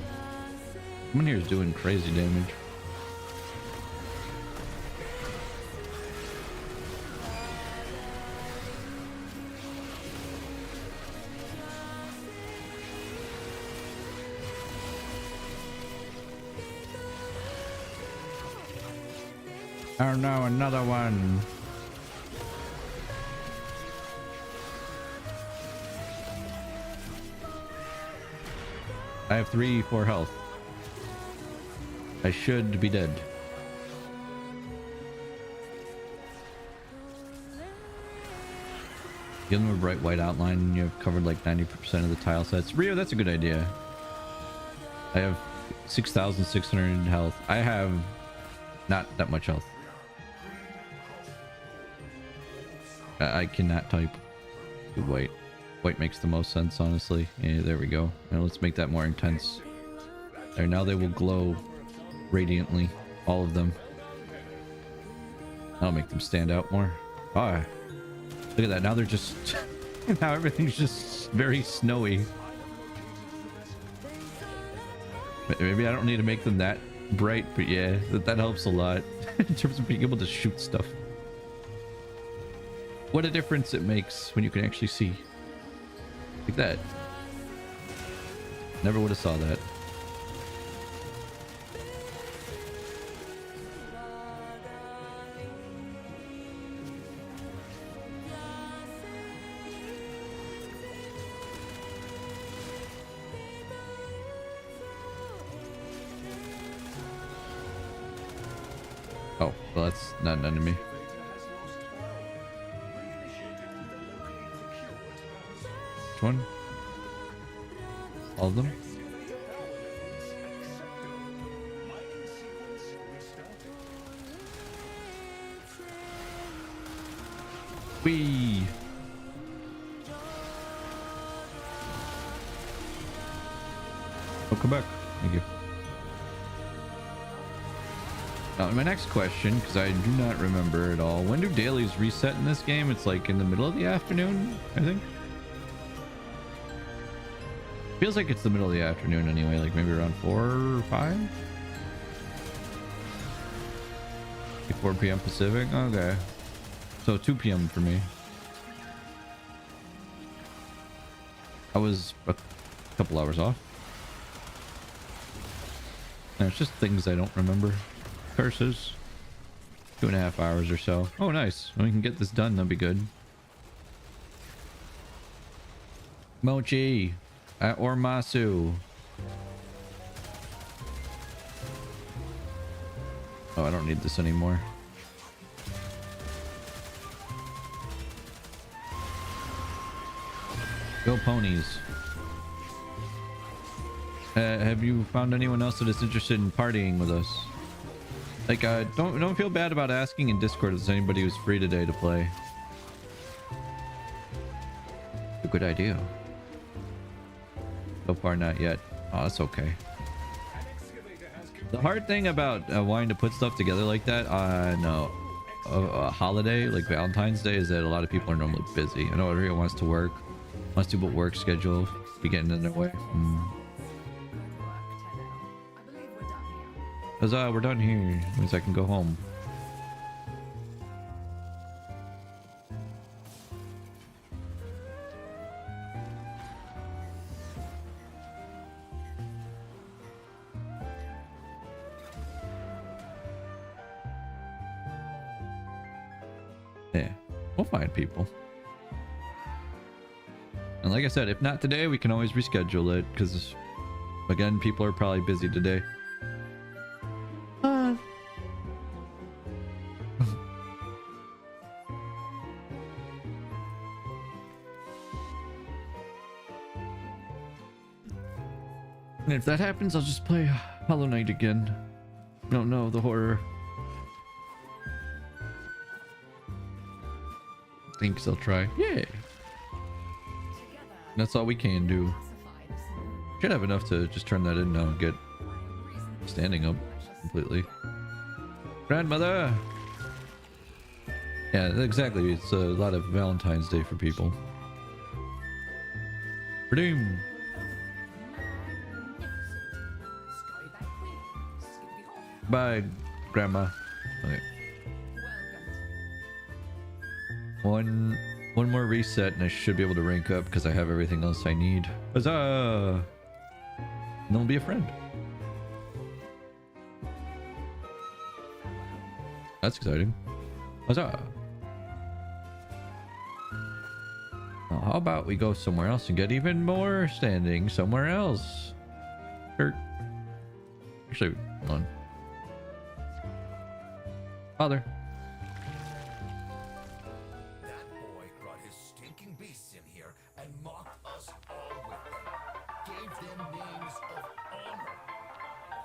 Someone here is doing crazy damage. Oh no, another one. I have 3-4 health. I should be dead. Give them a bright white outline and you have covered like 90% of the tile sets. Rio, that's a good idea. I have 6,600 health. I have not that much health. I cannot type. Do white. White makes the most sense, honestly. Yeah, there we go. Now let's make that more intense. There, now they will glow radiantly. All of them. That'll make them stand out more. Ah, look at that. Now they're just... now everything's just very snowy. Maybe I don't need to make them that bright, but yeah, that helps a lot in terms of being able to shoot stuff. What a difference it makes when you can actually see. Like that. Never would have saw that. Oh, well that's not an enemy. Which one? All of them? Whee! Oh, come back. Thank you. Now, my next question, because I do not remember at all. When do dailies reset in this game? It's like in the middle of the afternoon, I think. Feels like it's the middle of the afternoon anyway, like maybe around 4 or 5? Like 4 p.m. Pacific? Okay. So 2 p.m. for me. I was a couple hours off. There's just things I don't remember. Curses. 2.5 hours or so. Oh, nice. When we can get this done, that'd be good. Mochi. Or Masu. Oh, I don't need this anymore. Go ponies. Have you found anyone else that is interested in partying with us? Like, don't feel bad about asking in Discord if there's anybody who's free today to play. A good idea. So far, not yet. Oh, that's okay. The hard thing about wanting to put stuff together like that on a holiday like Valentine's Day is that a lot of people are normally busy. I know everyone wants to work, wants to put work schedule be getting in their way. Huzzah, we're done here. Means I can go home. Yeah, we'll find people. And like I said, if not today, we can always reschedule it because, again, people are probably busy today. And if that happens, I'll just play Hollow Knight again. No, the horror. Thinks I'll try. Yay. That's all we can do. Should have enough to just turn that in now and get standing up completely. Grandmother! Yeah, exactly. It's a lot of Valentine's Day for people. Redeem! Bye, Grandma. Okay. One more reset and I should be able to rank up because I have everything else I need. Huzzah! And then we'll be a friend. That's exciting. Huzzah! Now, how about we go somewhere else and get even more standing somewhere else? Or actually, hold on. Father. That boy brought his stinking beasts in here and mocked us all with them. Gave them names of honor.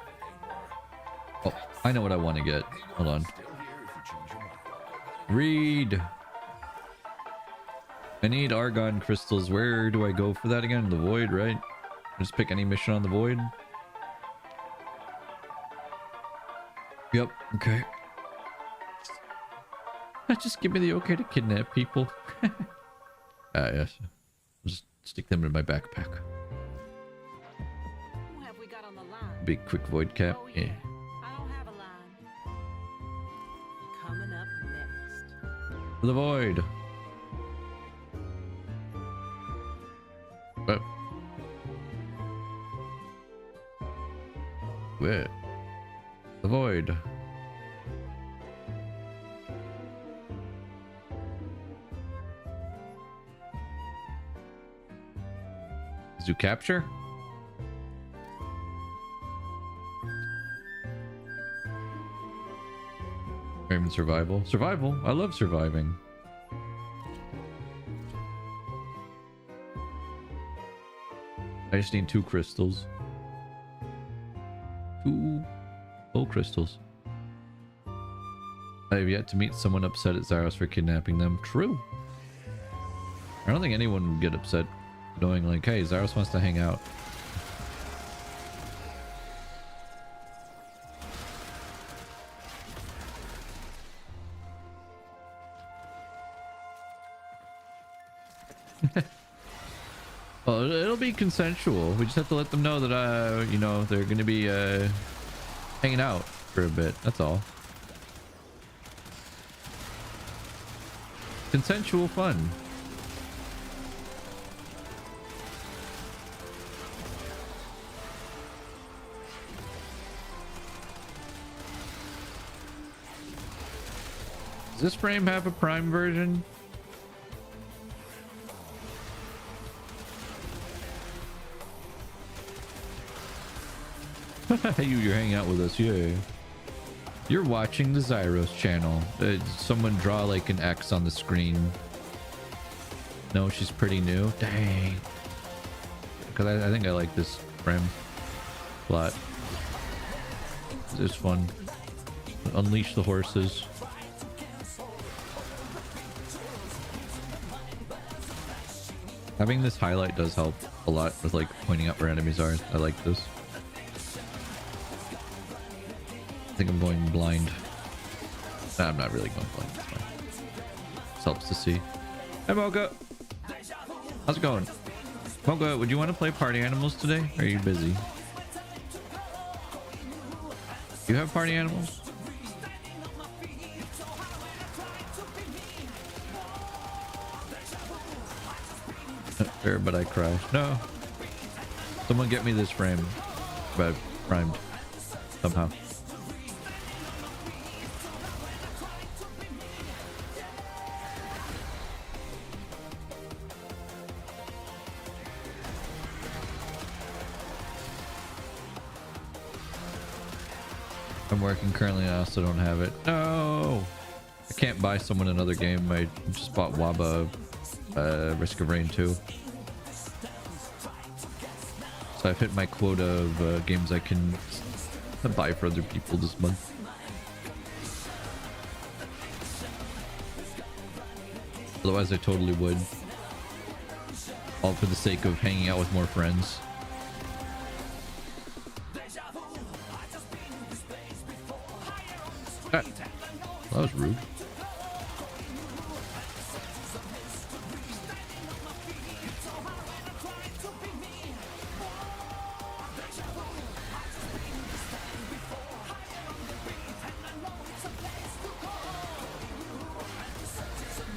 They were. Oh, I know what I want to get. Hold on. Still here if you change your mind. Read. I need argon crystals. Where do I go for that again? The void, right? Just pick any mission on the void. Yep. Okay. Just give me the okay to kidnap people. Yes. Just stick them in my backpack. Who have we got on the line? Big quick void cap. Oh, Yeah. I don't have a line. Coming up next. For the void. What? Where? The void. Zoo capture? Frame survival. Survival? I love surviving. I just need 2 crystals. 2 full crystals. I have yet to meet someone upset at Zaros for kidnapping them. True. I don't think anyone would get upset knowing like, hey, Zaros wants to hang out. Well, it'll be consensual. We just have to let them know that, you know, they're going to be hanging out for a bit. That's all. Consensual fun. Does this frame have a Prime version? You're hanging out with us, yeah. You're watching the Zyros channel. Someone draw like an X on the screen. No, she's pretty new. Dang. Because I think I like this frame a lot. It's fun. Unleash the horses. Having this highlight does help a lot with like pointing out where enemies are. I like this. I think I'm going blind. Nah, I'm not really going blind. It's fine. This helps to see. Hey, Mocha. How's it going? Mocha, would you want to play Party Animals today? Or are you busy? You have Party Animals? Fair, but I cry. No. Someone get me this frame. But primed. Somehow. I'm working currently, I also don't have it. No! I can't buy someone another game. I just bought Waba Risk of Rain 2. So I've hit my quota of games I can buy for other people this month. Otherwise I totally would. all for the sake of hanging out with more friends. Ah, that was rude.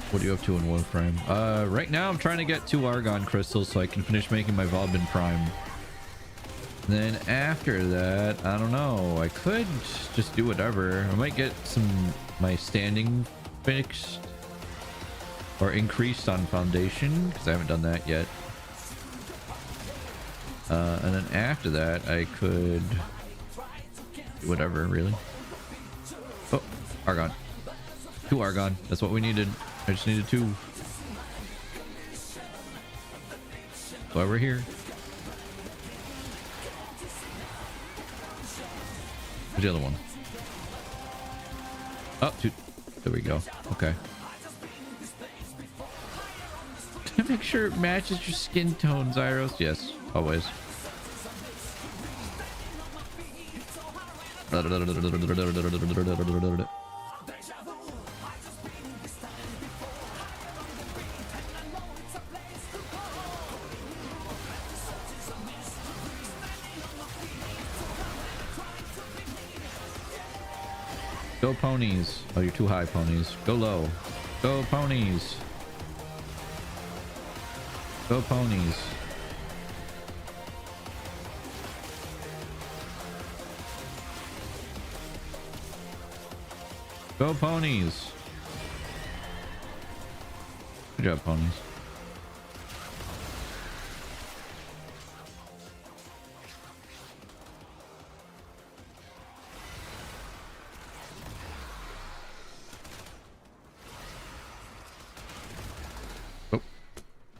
What are you up to in Warframe? Right now I'm trying to get 2 Argon crystals so I can finish making my Valentine Prime. Then after that, I don't know. I could just do whatever. I might get my standing fixed or increased on Foundation because I haven't done that yet. And then after that, I could do whatever, really. Oh, Argon. 2 Argon. That's what we needed. I just needed 2. Why we're here. Where's the other one? Oh, 2. There we go. Okay. Make sure it matches your skin tone, Zyros. Yes, always. Go ponies. Oh, you're too high, ponies. Go low. Go ponies. Go ponies. Go ponies. Good job, ponies.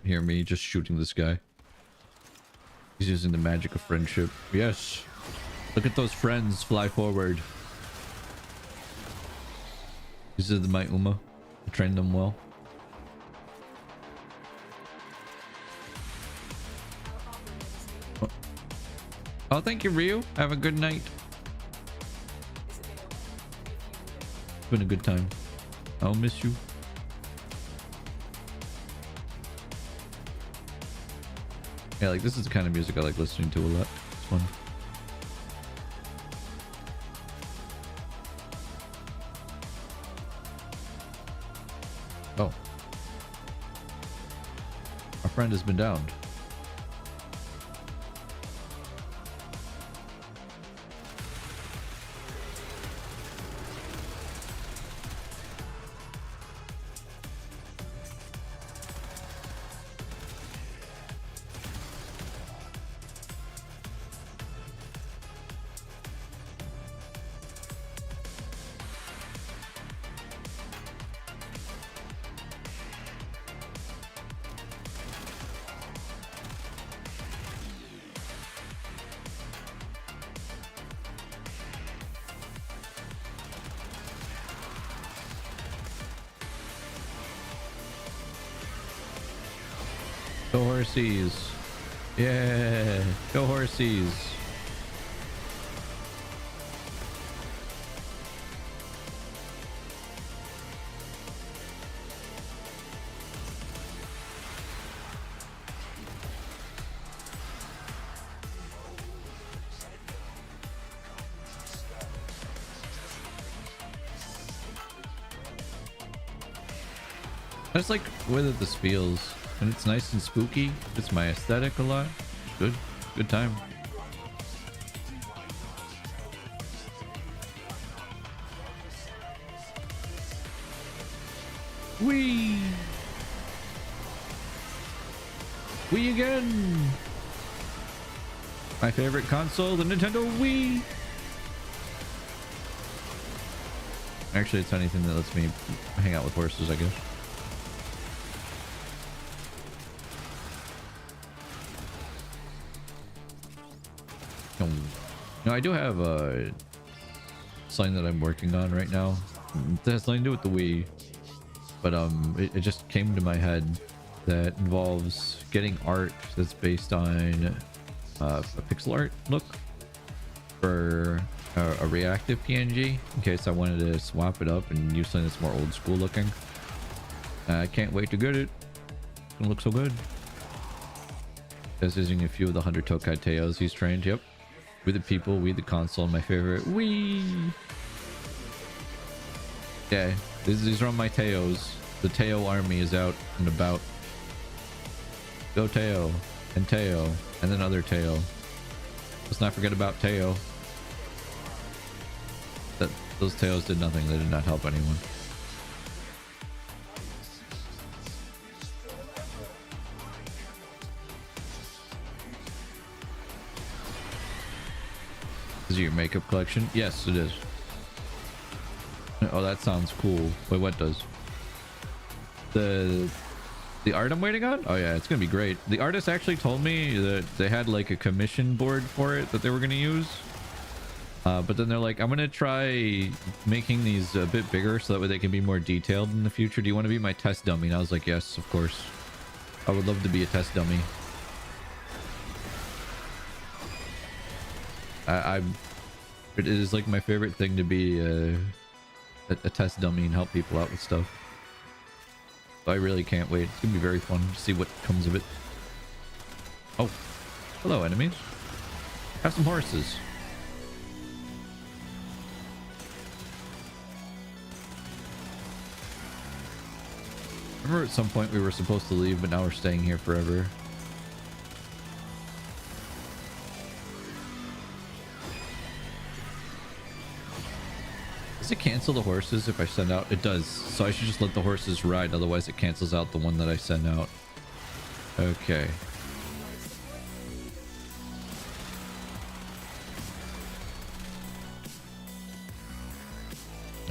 Hear me just shooting this guy. He's using the magic of friendship. Yes. Look at those friends fly forward. These are my Uma. I trained them well. Oh, thank you, Ryu. Have a good night. It's been a good time. I'll miss you. Yeah, like this is the kind of music I like listening to a lot. It's fun. Oh. Our friend has been downed. Go horsies. Yeah. Go horsies. I just like the way that this feels. And it's nice and spooky. It's my aesthetic a lot. Good. Good time. Whee! Wii again! My favorite console, the Nintendo Wii! Actually, it's anything that lets me hang out with horses, I guess. No, I do have something that I'm working on right now. It has nothing to do with the Wii, but it just came to my head that involves getting art that's based on a pixel art look for a reactive PNG in case I wanted to swap it up and use something that's more old school looking. I can't wait to get it. It's gonna look so good. Just using a few of the 100 Tokai Teos he's trained. Yep. We the people, we the console, my favorite. We. Yeah, these are all my Teos. The Teo army is out and about. Go Teo, and Teo, and then other Teo. Let's not forget about Teo. Those Teos did nothing. They did not help anyone. Is it your makeup collection? Yes, it is. Oh, that sounds cool. Wait, what does? The art I'm waiting on? Oh yeah, it's gonna be great. The artist actually told me that they had like a commission board for it that they were gonna use. But then they're like, I'm gonna try making these a bit bigger so that way they can be more detailed in the future. Do you want to be my test dummy? And I was like, yes, of course. I would love to be a test dummy. It is like my favorite thing to be a test dummy and help people out with stuff. So I really can't wait. It's gonna be very fun to see what comes of it. Oh, hello enemies. Have some horses. Remember at some point we were supposed to leave, but now we're staying here forever. Does it cancel the horses if I send out? It does. So I should just let the horses ride. Otherwise it cancels out the one that I send out. Okay.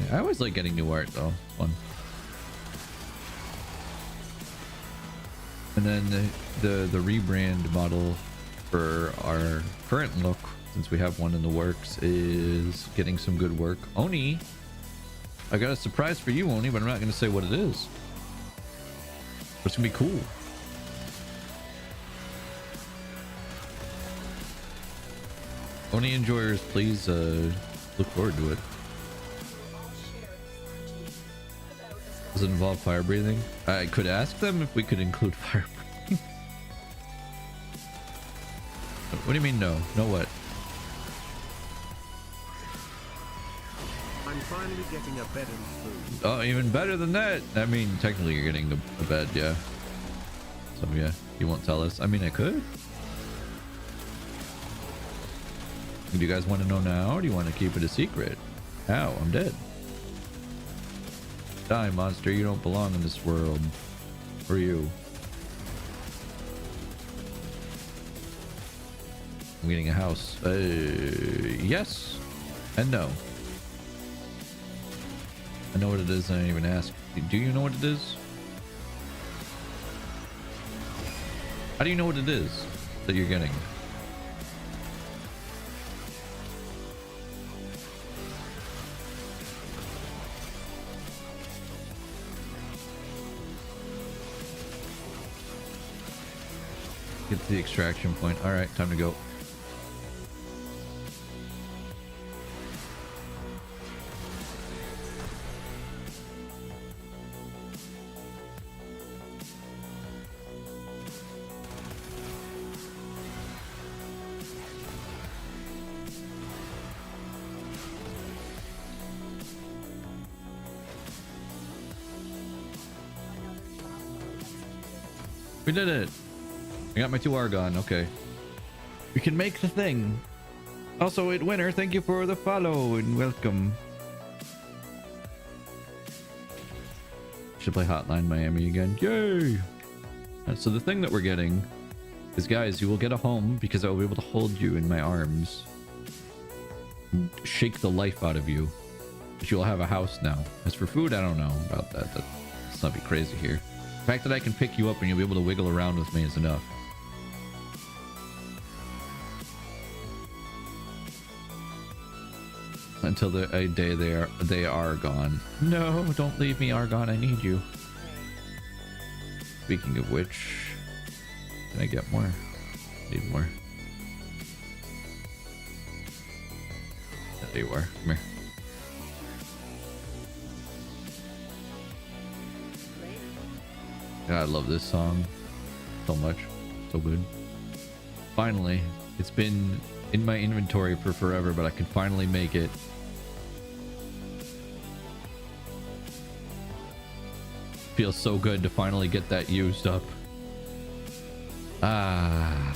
Yeah, I always like getting new art though. It's fun. And then the rebrand model for our current look, since we have one in the works, is getting some good work. Oni, I got a surprise for you, Oni, but I'm not going to say what it is. But it's going to be cool. Oni enjoyers, please look forward to it. Does it involve fire breathing? I could ask them if we could include fire breathing. What do you mean no? No what? I'm finally getting a bed and food. Oh, even better than that. I mean, technically you're getting a bed, yeah. So yeah, you won't tell us. I mean, I could. Do you guys want to know now, or do you want to keep it a secret? How? I'm dead. Die, monster. You don't belong in this world. Or you. I'm getting a house. Yes. And no. I know what it is. I didn't even ask. Do you know what it is? How do you know what it is that you're getting? Get to the extraction point. All right, time to go. We did it. I got my 2 Argon. Okay. We can make the thing. Also, it winner, thank you for the follow and welcome. Should play Hotline Miami again. Yay! So the thing that we're getting is, guys, you will get a home because I will be able to hold you in my arms. And shake the life out of you. But you'll have a house now. As for food, I don't know about that. Let's not be crazy here. The fact that I can pick you up and you'll be able to wiggle around with me is enough. Until a day they are gone. No, don't leave me, Argon. I need you. Speaking of which, can I get more? Need more. There you are. Come here. God, I love this song so much. So good. Finally, it's been in my inventory for forever, but I can finally make it. Feels so good to finally get that used up. Ah.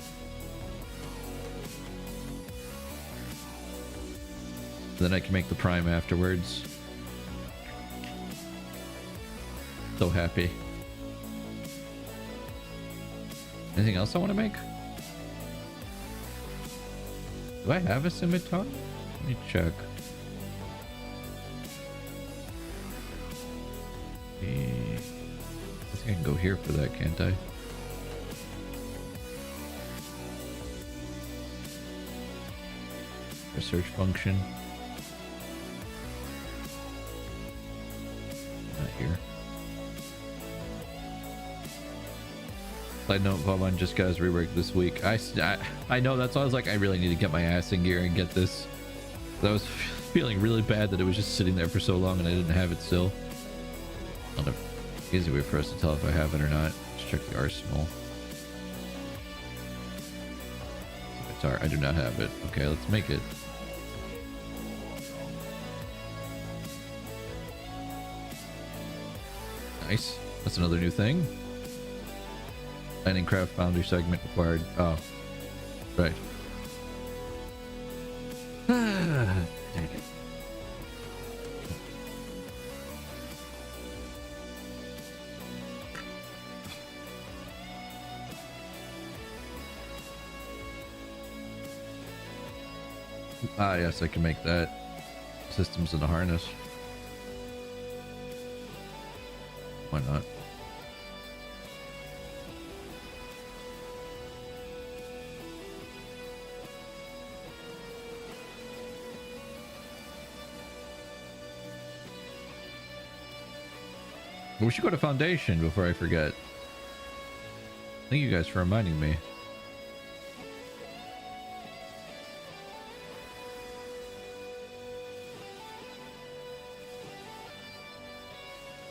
Then I can make the prime afterwards. So happy. Anything else I want to make? Do I have a scimitar? Let me check. I think I can go here for that, can't I? A search function. Not here. Side note, Valentine just got his rework this week. I know, that's why I was like, I really need to get my ass in gear and get this. I was feeling really bad that it was just sitting there for so long and I didn't have it still. Not an easy way for us to tell if I have it or not. Let's check the arsenal. Sorry, I do not have it. Okay, let's make it. Nice. That's another new thing. Landing craft foundry segment required. Oh, right. Dang it. Ah, yes, I can make that. Systems in the harness. Why not? We should go to Foundation before I forget. Thank you guys for reminding me.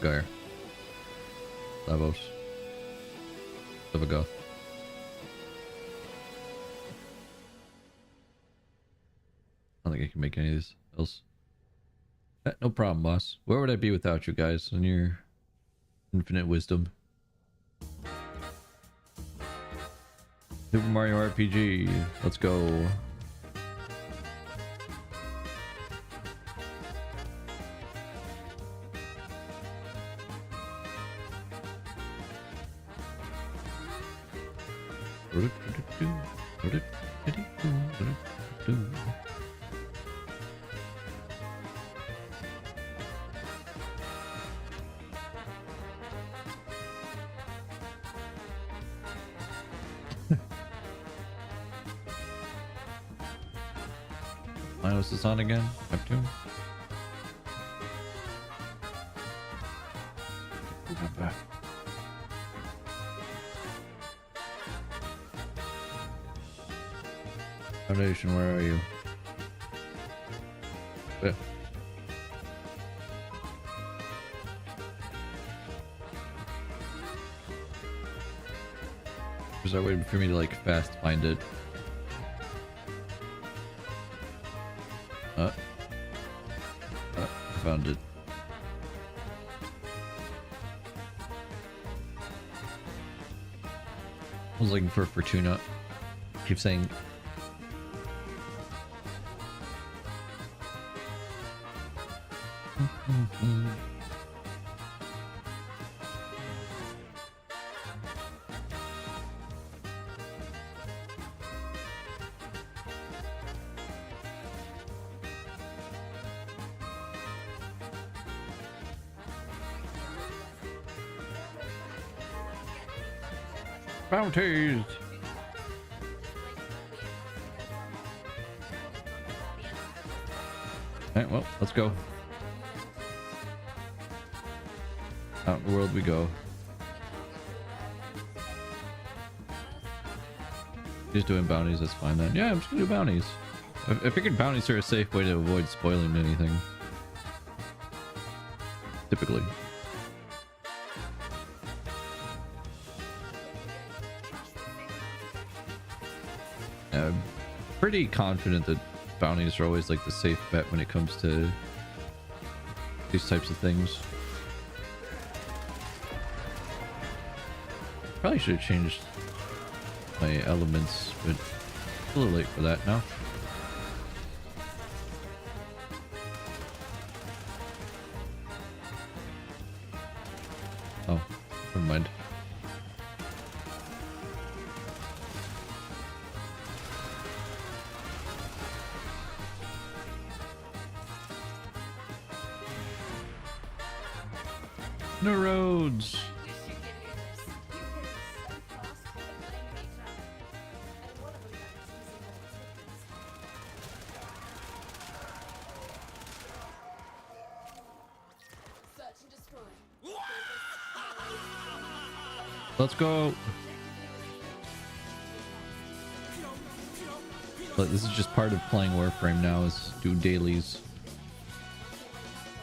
Gaia. Lavos. Livagoth. I don't think I can make any of these else. No problem, boss. Where would I be without you guys and your infinite wisdom? Super Mario RPG. Let's go. Minus is on again. Have to. Back. Foundation, where are you? Yeah. Was that waiting for me to like fast find it? I found it. I was looking for Fortuna. Keep saying. Bounties! Alright, well, let's go. Out in the world we go. Just doing bounties, that's fine then. Yeah, I'm just gonna do bounties. I figured bounties are a safe way to avoid spoiling anything. Typically. I'm pretty confident that bounties are always like the safe bet when it comes to these types of things. Probably should have changed my elements, but it's a little late for that now. Oh, never mind. No roads. Let's go. But this is just part of playing Warframe now, is do dailies.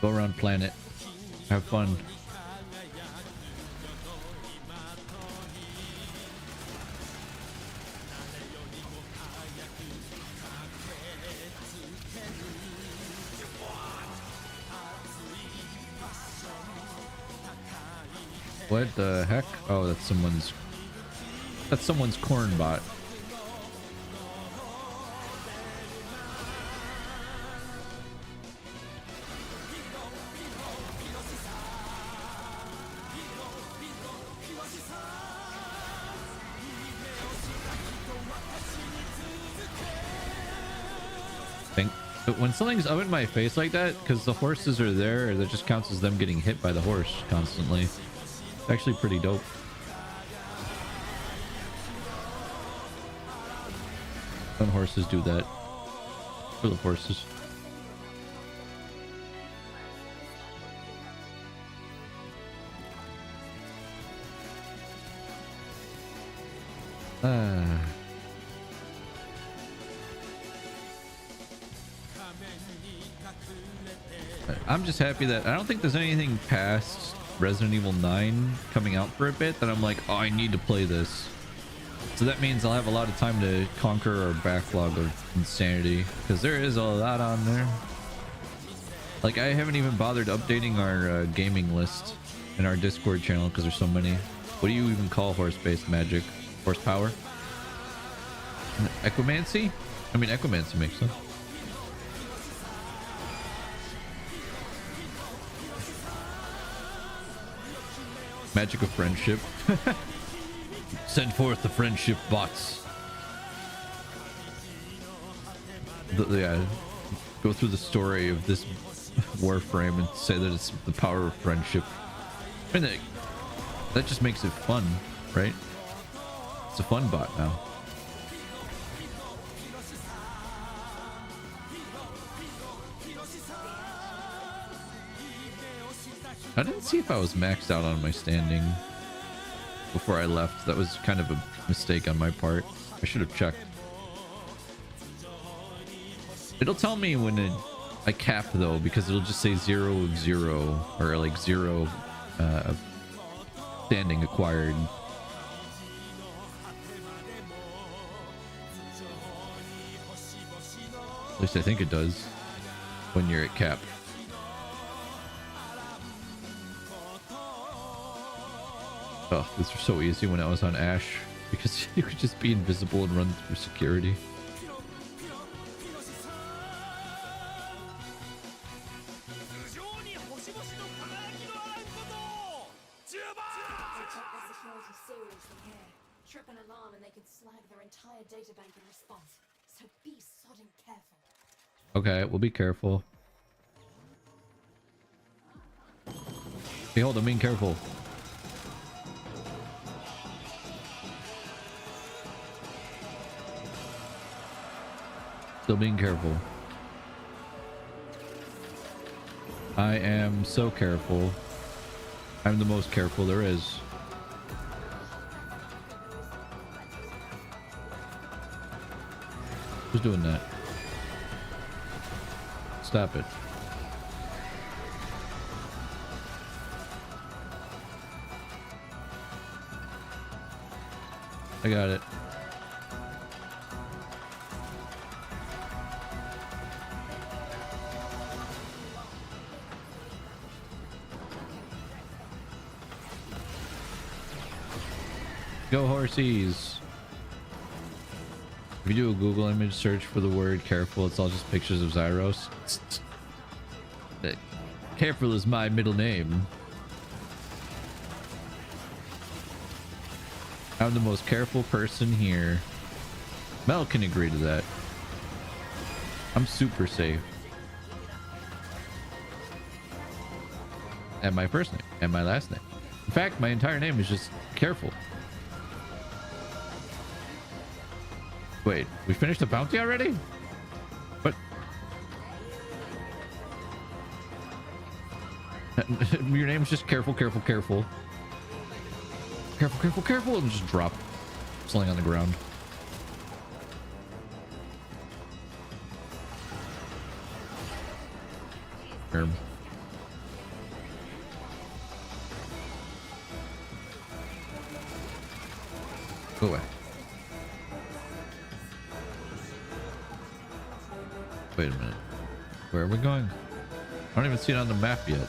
Go around planet. Have fun. What the heck? Oh, that's someone's corn bot. When something's up in my face like that, because the horses are there, that just counts as them getting hit by the horse constantly. It's actually pretty dope. Some horses do that. For the horses. I'm just happy that I don't think there's anything past Resident Evil 9 coming out for a bit that I'm like, oh, I need to play this. So that means I'll have a lot of time to conquer our backlog of insanity, because there is a lot on there. Like, I haven't even bothered updating our gaming list in our Discord channel because there's so many. What do you even call horse-based magic? Horsepower? Equimancy? I mean, equimancy makes sense. Magic of friendship. Send forth the friendship bots. Yeah, go through the story of this Warframe and say that it's the power of friendship. I mean, that just makes it fun, right? It's a fun bot now. I didn't see if I was maxed out on my standing before I left. That was kind of a mistake on my part. I should have checked. It'll tell me when I cap though, because it'll just say 0 of 0 or like 0 standing acquired. At least I think it does when you're at cap. Oh, these are so easy when I was on Ash, because you could just be invisible and run through security. Trip an alarm and they could slag their entire databank in response. So be sodding careful. Okay, we'll be careful. Hey, hold on, being careful. Still being careful. I am so careful. I'm the most careful there is. Who's doing that? Stop it. I got it. Go horsies. If you do a Google image search for the word careful, it's all just pictures of Zyros. Careful is my middle name. I'm the most careful person here. Mel can agree to that. I'm super safe. And my first name and my last name. In fact, my entire name is just careful. Wait, we finished the bounty already? What? Your name's just careful, careful, careful. Careful, careful, careful, and just drop. Something on the ground. Herb. Go away. Wait a minute. Where are we going? I don't even see it on the map yet.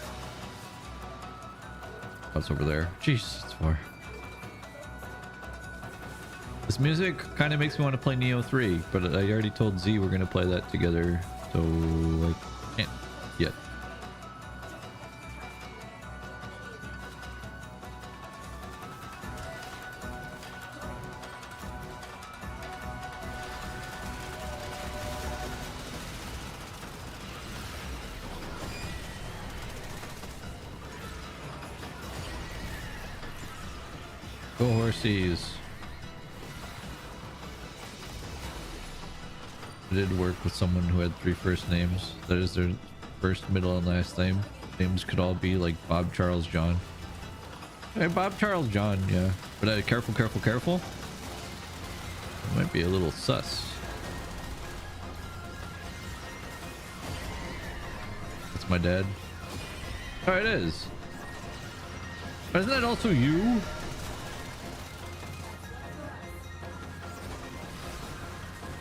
Oh, it's over there. Jeez, it's far. This music kind of makes me want to play Neo 3, but I already told Z we're going to play that together, so I can't yet. Go horsies. I did work with someone who had 3 first names. That is their first, middle, and last name. Names could all be like Bob, Charles, John. Hey, Bob, Charles, John, yeah. But careful, careful, careful. It might be a little sus. That's my dad. Oh, it is. Isn't that also you?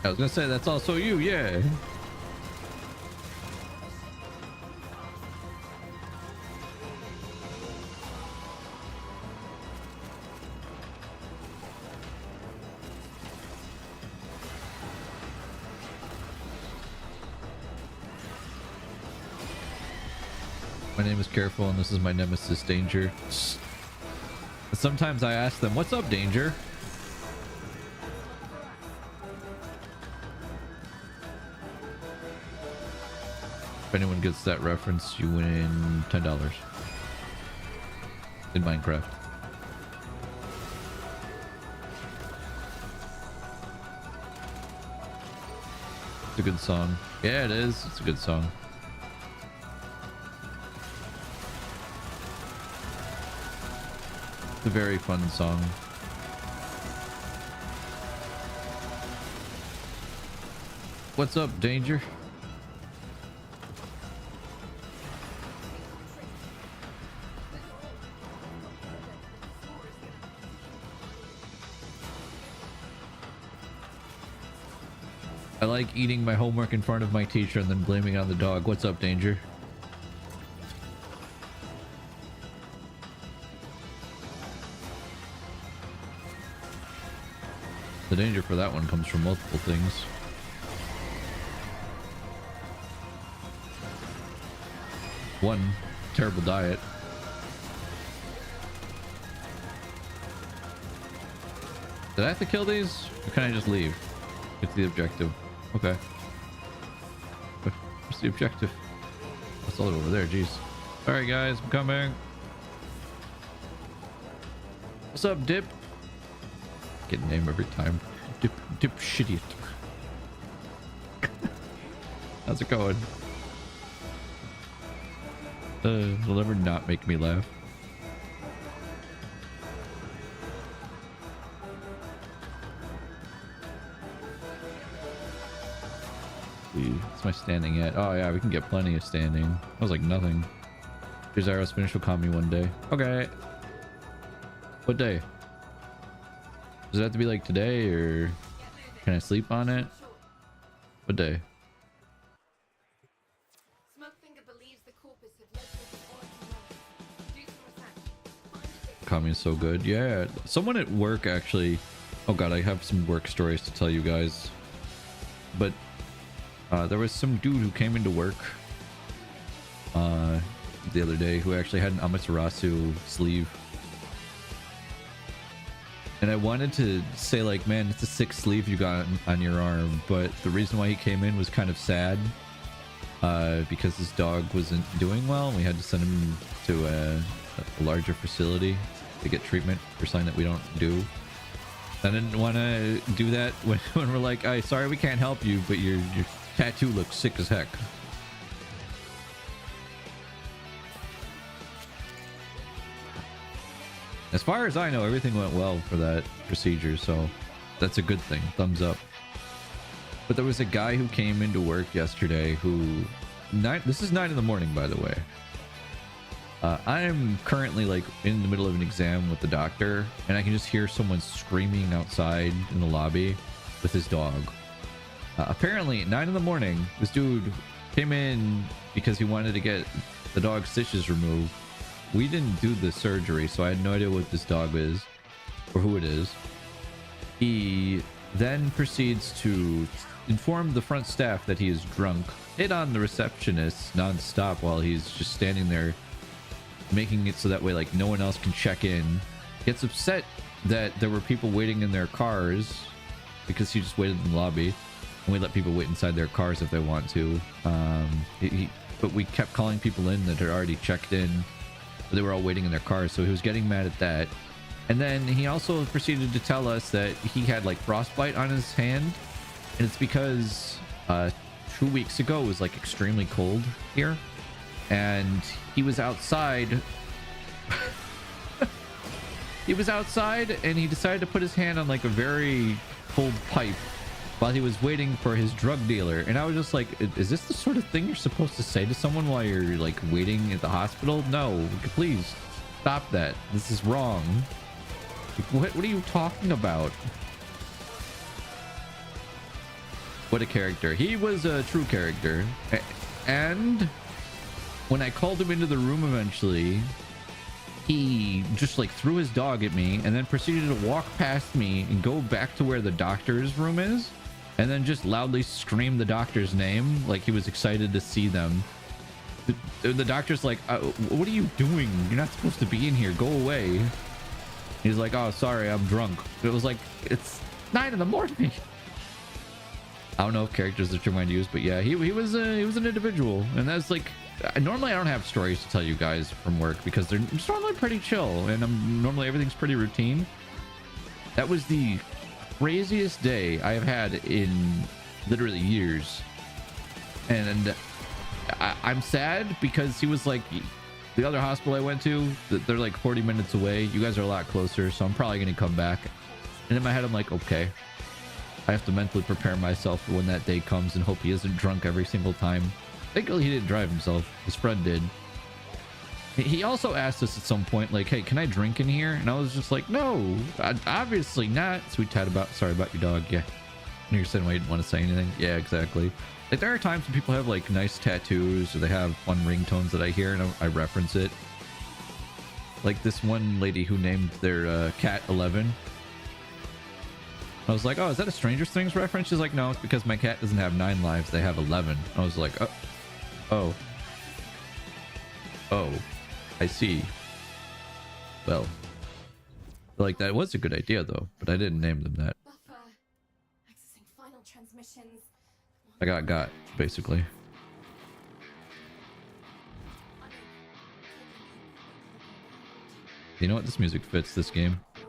I was gonna say that's also you, yeah. My name is Careful, and this is my nemesis, Danger. Sometimes I ask them, "What's up, Danger?" If anyone gets that reference, you win $10 in Minecraft. It's a good song. Yeah, it is. It's a good song. It's a very fun song. What's up, Danger? I like eating my homework in front of my teacher and then blaming it on the dog. What's up, Danger? The danger for that one comes from multiple things. One, terrible diet. Did I have to kill these? Or can I just leave? Get to the objective. Okay. What's the objective? That's all over there, jeez. Alright guys, I'm coming. What's up, Dip? Get a name every time. Dip Shittiot. How's it going? It'll never not make me laugh. see. What's my standing at? Oh yeah, we can get plenty of standing. That was like nothing. Here's Arrow's finish will call me one day. Okay. What day? Does it have to be like today, or can I sleep on it? What day? Smokefinger believes the corpus of located origin. Do some research. Find it. Kami is so good. Yeah, someone at work actually. Oh god, I have some work stories to tell you guys. But there was some dude who came into work the other day who actually had an Amaterasu sleeve. And I wanted to say like, man, it's a sick sleeve you got on your arm, but the reason why he came in was kind of sad because his dog wasn't doing well. We had to send him to a larger facility to get treatment for something that we don't do. I didn't want to do that when we're like, "Hey, sorry, we can't help you, but your tattoo looks sick as heck." As far as I know, everything went well for that procedure, so that's a good thing. Thumbs up. But there was a guy who came into work yesterday who... This is 9 in the morning, by the way. I am currently like in the middle of an exam with the doctor, and I can just hear someone screaming outside in the lobby with his dog. Apparently, at 9 in the morning, this dude came in because he wanted to get the dog's stitches removed. We didn't do the surgery, so I had no idea what this dog is or who it is. He then proceeds to inform the front staff that he is drunk, hit on the receptionist non-stop while he's just standing there, making it so that way like no one else can check in. Gets upset that there were people waiting in their cars because he just waited in the lobby, and we let people wait inside their cars if they want to. But we kept calling people in that had already checked in, but they were all waiting in their cars, so he was getting mad at that. And then he also proceeded to tell us that he had like frostbite on his hand, and it's because 2 weeks ago it was like extremely cold here, and he was outside. He was outside and he decided to put his hand on like a very cold pipe while he was waiting for his drug dealer. And I was just like, is this the sort of thing you're supposed to say to someone while you're like waiting at the hospital? No, please stop that. This is wrong. What are you talking about? What a character. He was a true character. And when I called him into the room eventually, he just like threw his dog at me and then proceeded to walk past me and go back to where the doctor's room is, and then just loudly scream the doctor's name like he was excited to see them. The doctor's like, what are you doing? You're not supposed to be in here. Go away. He's like, oh, sorry, I'm drunk. It was like, it's 9 in the morning. I don't know if characters that you're going to use, but yeah, he was an individual, and that's like, normally I don't have stories to tell you guys from work because they're just normally pretty chill, and normally everything's pretty routine. That was the craziest day I have had in literally years, and I'm sad because he was like, the other hospital I went to, they're like 40 minutes away. You guys are a lot closer, so I'm probably going to come back. And in my head, I'm like, okay, I have to mentally prepare myself for when that day comes and hope he isn't drunk every single time. Thankfully, he didn't drive himself. His friend did. He also asked us at some point, like, hey, can I drink in here? And I was just like, no, obviously not. Sweet Tad, sorry about your dog. Yeah. You're saying why you didn't want to say anything. Yeah, exactly. Like, there are times when people have like nice tattoos or they have fun ringtones that I hear and I reference it. Like this one lady who named their cat 11. I was like, oh, is that a Stranger Things reference? She's like, no, it's because my cat doesn't have 9 lives. They have 11. I was like, oh, I see. Well, like that was a good idea though, but I didn't name them that. Buffer. Accessing final transmissions. I got basically. You know what? This music fits this game. I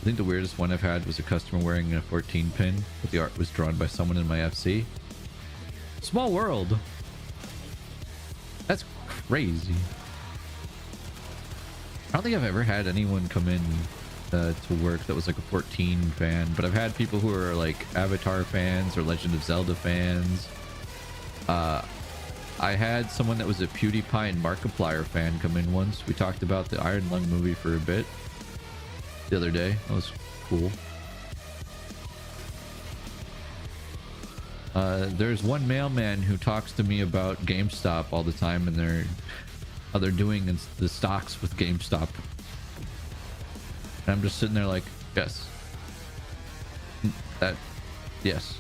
think the weirdest one I've had was a customer wearing a 14 pin, but the art was drawn by someone in my FC. Small world. That's crazy. I don't think I've ever had anyone come in to work that was like a 14 fan, but I've had people who are like Avatar fans or Legend of Zelda fans. I had someone that was a PewDiePie and Markiplier fan come in once. We talked about the Iron Lung movie for a bit the other day. That was cool. There's one mailman who talks to me about GameStop all the time, and how they're doing the stocks with GameStop. And I'm just sitting there like, yes. Yes.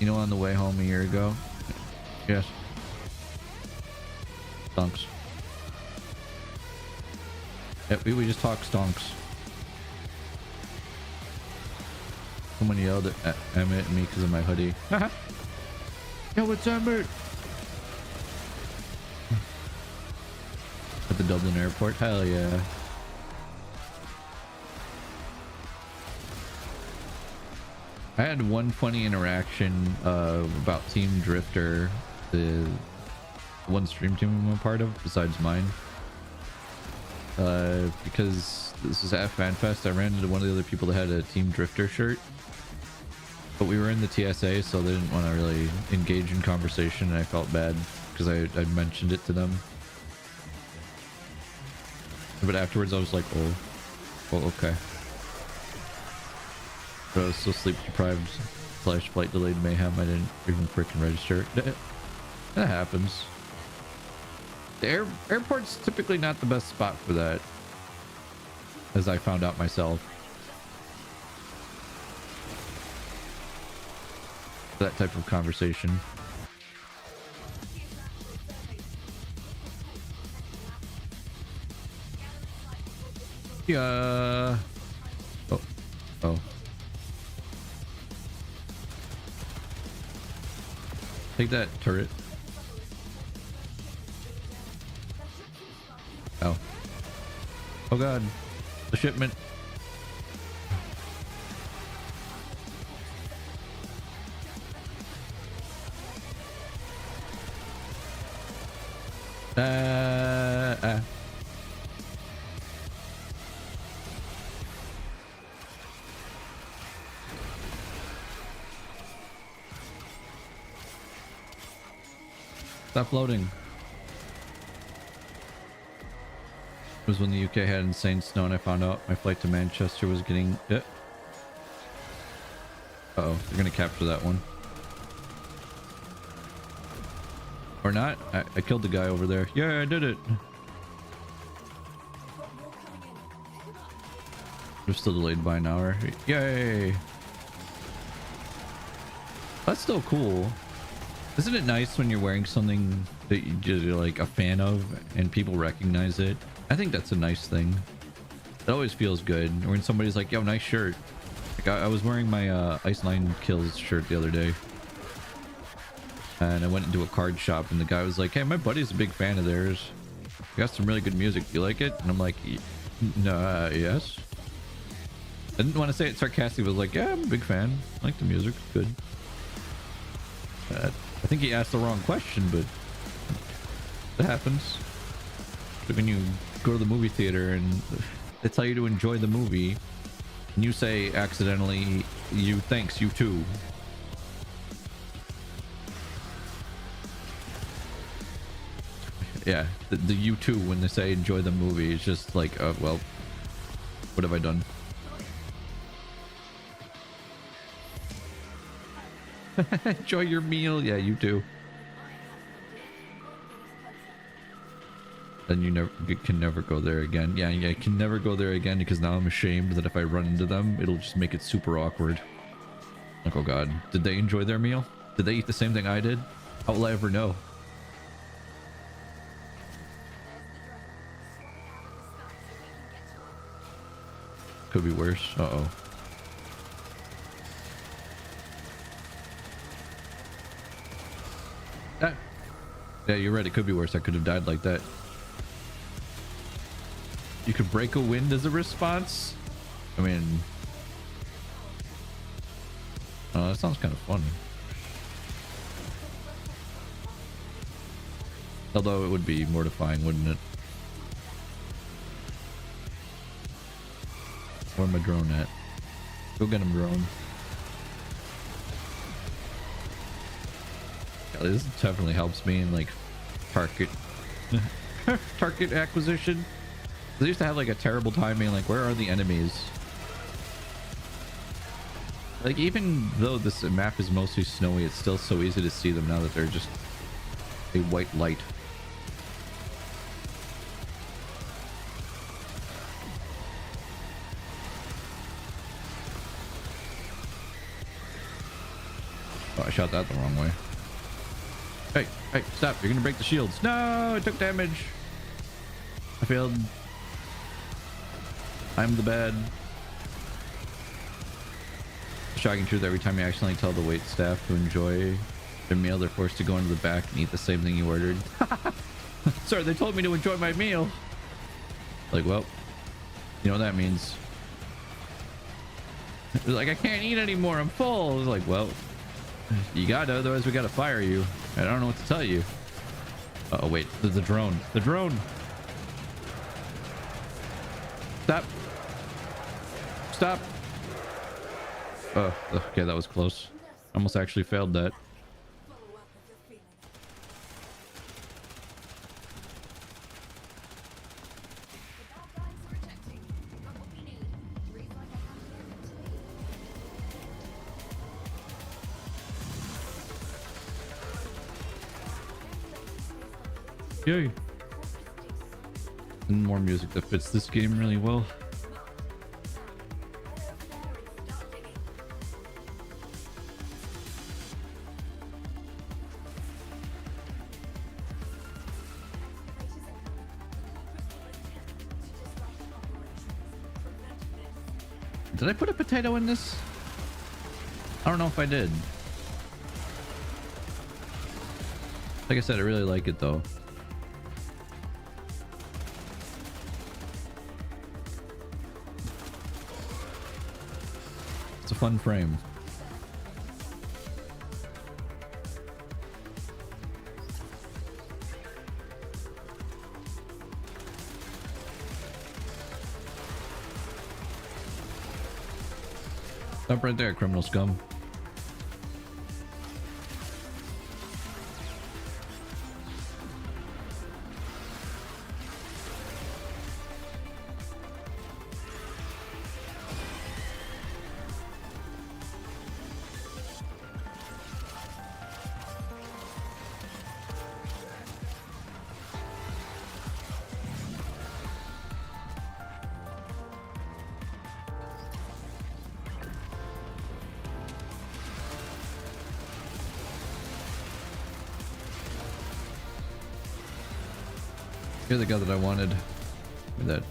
You know, on the way home a year ago? Yes. Stonks. Yep, we just talk stonks. Someone yelled at Emmett and me because of my hoodie. Yo, what's Emmett? At the Dublin airport? Hell yeah. I had one funny interaction about Team Drifter, the one stream team I'm a part of, besides mine. Because this was at FanFest, I ran into one of the other people that had a Team Drifter shirt. But we were in the TSA, so they didn't want to really engage in conversation, and I felt bad because I mentioned it to them. But afterwards I was like, oh, okay. But I was so sleep deprived / flight delayed mayhem, I didn't even freaking register. That happens. The airport's typically not the best spot for that, as I found out myself. That type of conversation. Yeah. Oh. Take that, turret. Oh. Oh god. The shipment. Stop loading. It was when the UK had insane snow and I found out my flight to Manchester was getting... Uh-oh, they're gonna capture that one. Or not? I killed the guy over there. Yeah, I did it. They're still delayed by an hour. Yay! That's still cool. Isn't it nice when you're wearing something that you're like a fan of and people recognize it? I think that's a nice thing. It always feels good. Or when somebody's like, yo, nice shirt. Like I was wearing my Ice Line Kills shirt the other day. And I went into a card shop and the guy was like, hey, my buddy's a big fan of theirs. You got some really good music. Do you like it? And I'm like, no, yes. I didn't want to say it sarcastically, but I was like, yeah, I'm a big fan. I like the music. It's good. I think he asked the wrong question, but it happens. Like when you go to the movie theater and they tell you to enjoy the movie, and you say accidentally, thanks, you too. Yeah, the you too when they say enjoy the movie, it's just like, well, what have I done? Enjoy your meal. Yeah, you too. Then you can never go there again. Yeah, I can never go there again because now I'm ashamed that if I run into them, it'll just make it super awkward. Like, oh god, did they enjoy their meal? Did they eat the same thing I did? How will I ever know? Could be worse. Uh-oh. Yeah, you're right. It could be worse. I could have died like that. You could break a wind as a response? I mean... Oh, that sounds kind of fun. Although it would be mortifying, wouldn't it? Where my drone at? Go get him, drone. Yeah, this definitely helps me in like target target acquisition. I used to have like a terrible timing, like where are the enemies? Like even though this map is mostly snowy, it's still so easy to see them now that they're just a white light. Oh, I shot that the wrong way. Hey, hey, stop. You're gonna break the shields. No, I took damage. I failed. I'm the bad. Shocking truth, every time you accidentally tell the wait staff to enjoy their meal, they're forced to go into the back and eat the same thing you ordered. Sir, they told me to enjoy my meal. Like, well, you know what that means. They're like, I can't eat anymore. I'm full. I was like, well, you gotta, otherwise we gotta fire you. I don't know what to tell you. Oh, wait, the drone. The drone. Stop. Stop. Oh, okay, that was close. Almost actually failed that. Follow up with your feeling. The bad guys are ejecting. Got what we need. Breathe like a happy ending to me. Yay. And more music that fits this game really well. Did I put a potato in this? I don't know if I did. Like I said, I really like it though. It's a fun frame. Stop right there, criminal scum. You're the guy that I wanted. With that.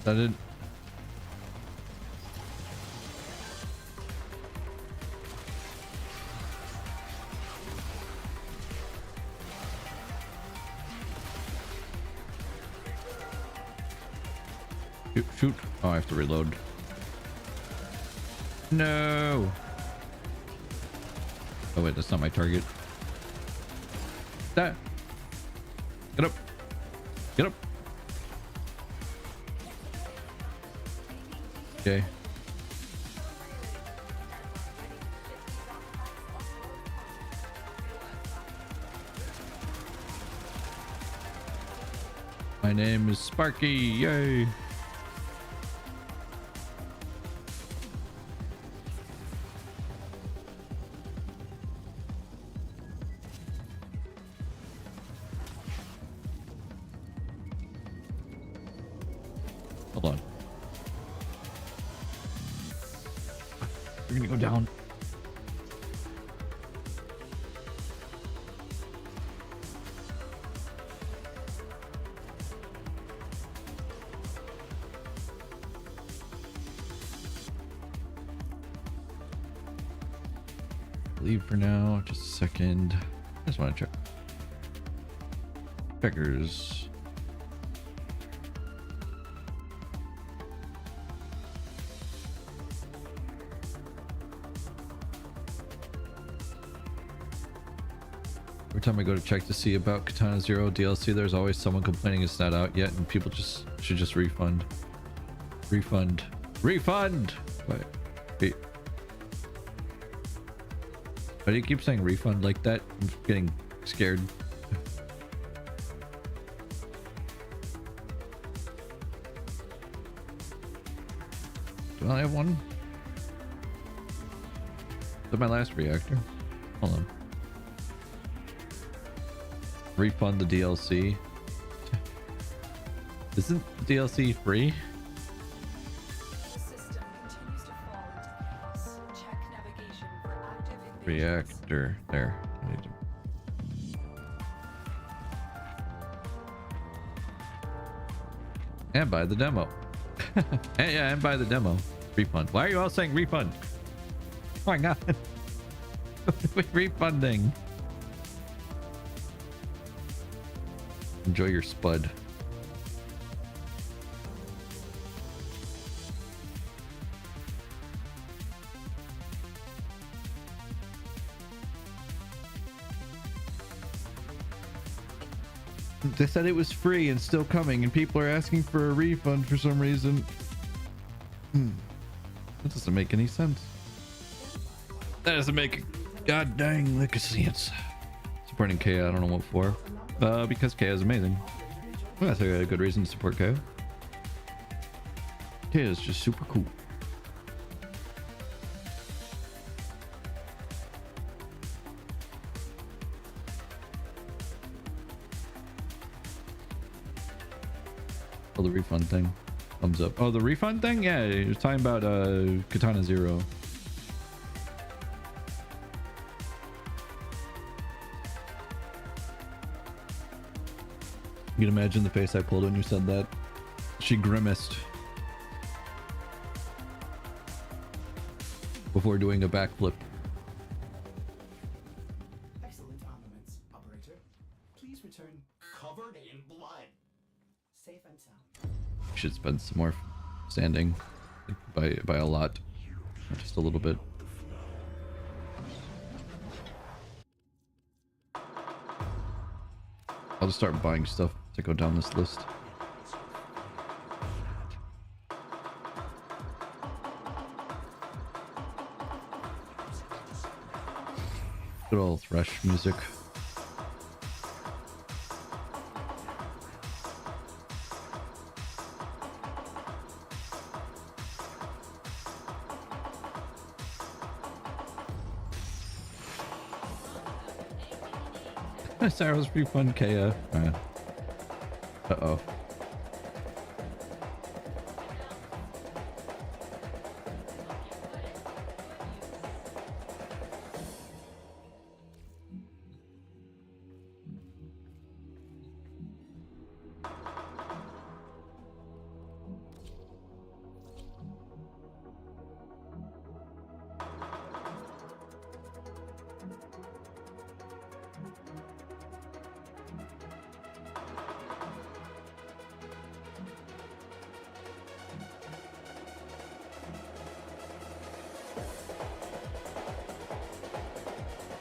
That it. Shoot. Oh, I have to reload. No. Oh wait, that's not my target. That. Get up. Get up. Okay. My name is Sparky. Yay. Hold on. We're gonna go down. Leave for now. Just a second. I just want to check. Checkers. Every time I go to check to see about Katana Zero DLC, there's always someone complaining it's not out yet, and people should just refund. Refund. Refund! Wait. Why do you keep saying refund like that? I'm getting scared. Do I have one? Is that my last reactor? Hold on. Refund the DLC. Isn't the DLC free? The system continues to fall into chaos. Check navigation for active invasions. Reactor. There. I need to... And buy the demo. and buy the demo. Refund. Why are you all saying refund? Oh my god. With refunding. Enjoy your spud. They said it was free and still coming, and people are asking for a refund for some reason. That doesn't make any sense. That doesn't make god dang lick of sense. Supporting Kaya, I don't know what for. Because Kaya is amazing. Well, that's a good reason to support Kaya. Kaya is just super cool. Oh, the refund thing. Thumbs up. Oh, the refund thing? Yeah, you're talking about Katana Zero. You can imagine the face I pulled when you said that. She grimaced before doing a backflip. Excellent armaments, operator. Please return covered in blood. Safe and sound. Should spend some more standing by a lot, not just a little bit. I'll just start buying stuff to go down this list. Good old thresh music. Sarah's refund Kaya. Uh-oh.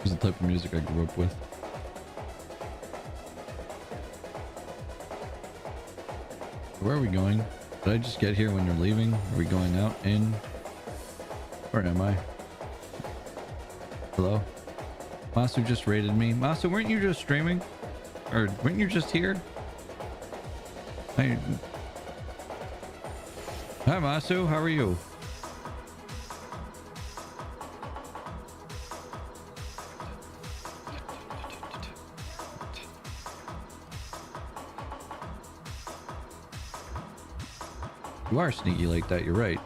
This is the type of music I grew up with. Where are we going? Did I just get here when you're leaving? Are we going out, in? Where am I? Hello? Masu just raided me. Masu, weren't you just streaming? Or weren't you just here? Hi Masu, how are you? You are sneaky like that, you're right.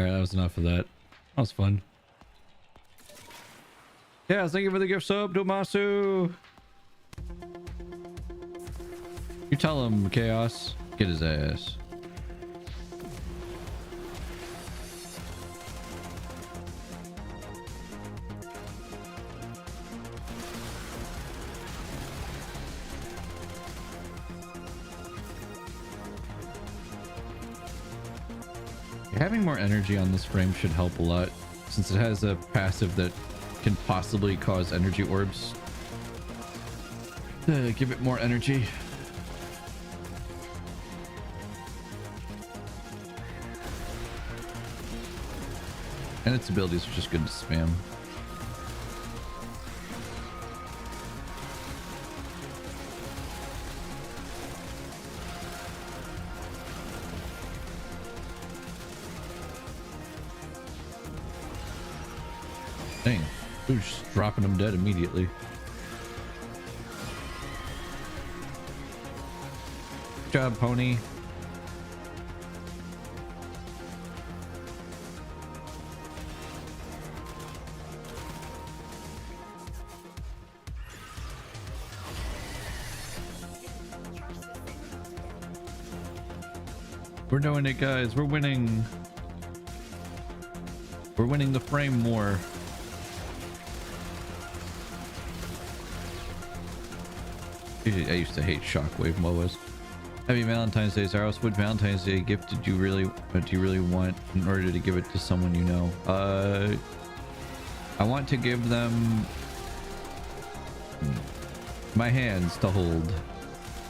All right, that was enough of that. That was fun. Yeah, thank you for the gift sub, Domasu. You tell him, Chaos. Get his ass. Having more energy on this frame should help a lot, since it has a passive that can possibly cause energy orbs. Give it more energy. And its abilities are just good to spam. Dang, we're just dropping them dead immediately. Good job, Pony. We're doing it, guys. We're winning. We're winning the frame more. I used to hate Shockwave MOAs. Happy Valentine's Day, Zaros. What Valentine's Day gift do you really want in order to give it to someone you know? I want to give them my hands to hold,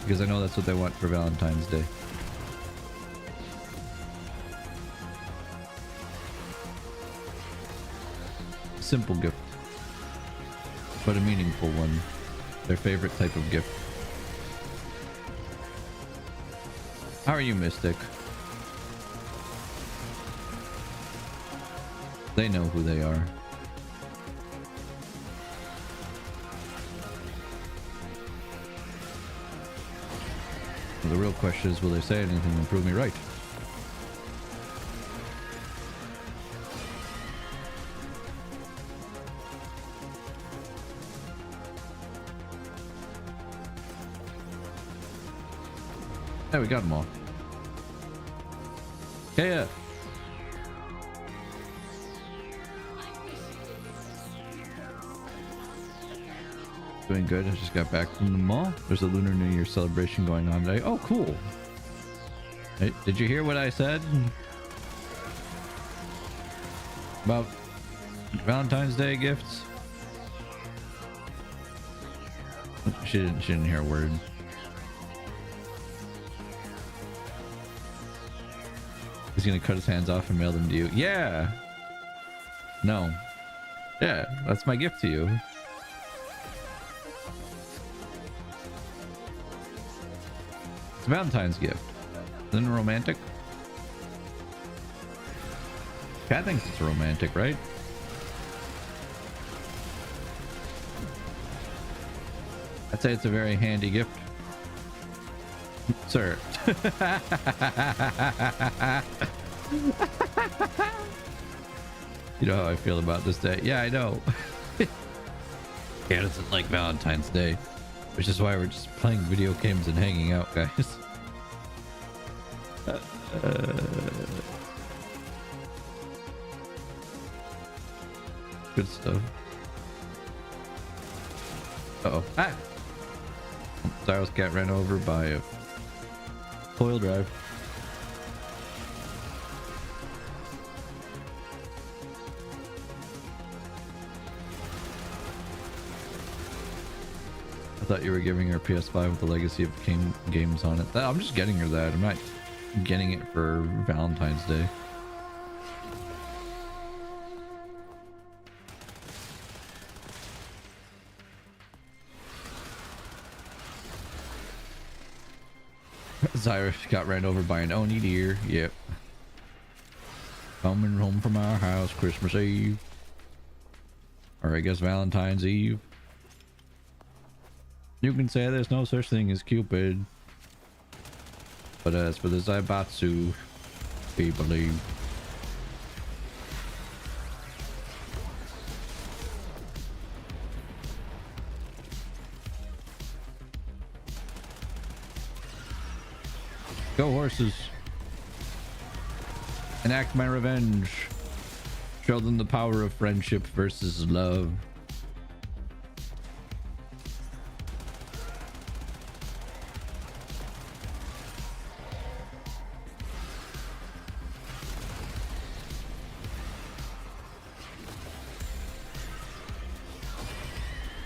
because I know that's what they want for Valentine's Day. Simple gift, but a meaningful one. Their favorite type of gift. How are you, Mystic? They know who they are. The real question is, will they say anything and prove me right? Yeah, we got them all. Yeah. Doing good. I just got back from the mall. There's a Lunar New Year celebration going on today. Oh, cool. Hey, did you hear what I said about Valentine's Day gifts? She didn't hear a word. He's gonna cut his hands off and mail them to you. Yeah. No. Yeah, that's my gift to you. It's a Valentine's gift. Isn't it romantic? Cat thinks it's romantic, right? I'd say it's a very handy gift. Sir. You know how I feel about this day. Yeah, I know. Yeah, doesn't like Valentine's Day, which is why we're just playing video games and hanging out, guys. Good stuff. Uh-oh. Ah! Zyros got ran over by a foil drive. I thought you were giving her PS5 with the legacy of King games on it. I'm just getting her that. I'm not getting it for Valentine's Day. Cyrus got ran over by an Oni deer. Yep. Coming home from our house Christmas Eve. Or I guess Valentine's Eve. You can say there's no such thing as Cupid. But as for the Zaibatsu, we believe. Go horses. Enact my revenge. Show them the power of friendship versus love.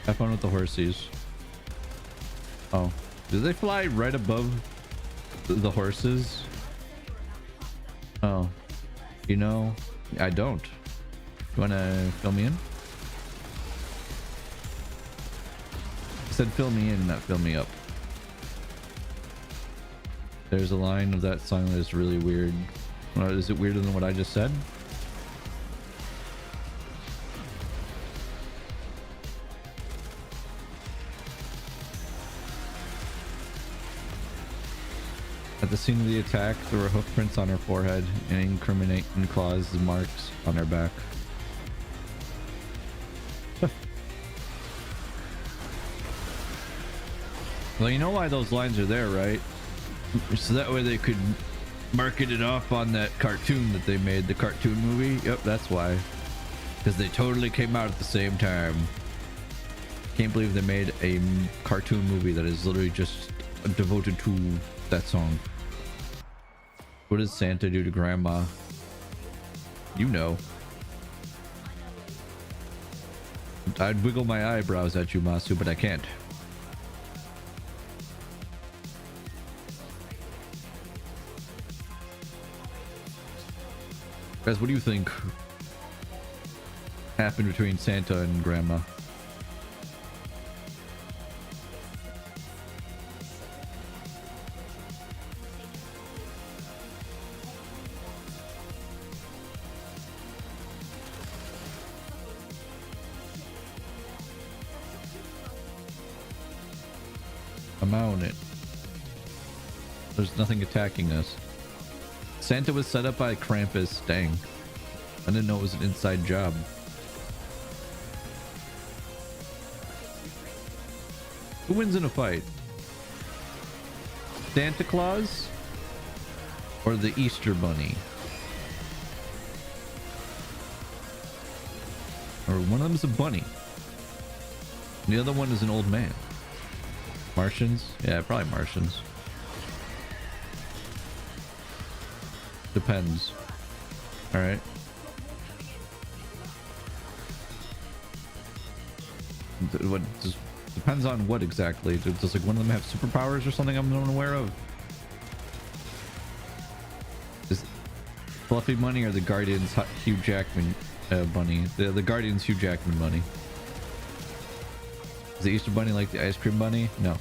Have fun with the horsies. Oh, do they fly right above the horses? Oh, you know, I don't. You wanna fill me in? I said fill me in, not fill me up. There's a line of that song that is really weird. Is it weirder than what I just said? At the scene of the attack, there were hoof prints on her forehead and incriminating claws and marks on her back. Well, you know why those lines are there, right? So that way they could market it off on that cartoon that they made, the cartoon movie. Yep, that's why. Because they totally came out at the same time. Can't believe they made a cartoon movie that is literally just devoted to that song. What does Santa do to Grandma? You know. I'd wiggle my eyebrows at you, Masu, but I can't. Guys, what do you think happened between Santa and Grandma? I'm on it. There's nothing attacking us. Santa was set up by Krampus. Dang. I didn't know it was an inside job. Who wins in a fight? Santa Claus or the Easter Bunny? Or one of them is a bunny. And the other one is an old man. Martians? Yeah, probably Martians. Depends. Alright. What just depends on what exactly. Does like one of them have superpowers or something I'm unaware of? Is Fluffy Bunny or the Guardians Hugh Jackman bunny? The Guardians Hugh Jackman bunny. Is the Easter Bunny like the ice cream bunny? No.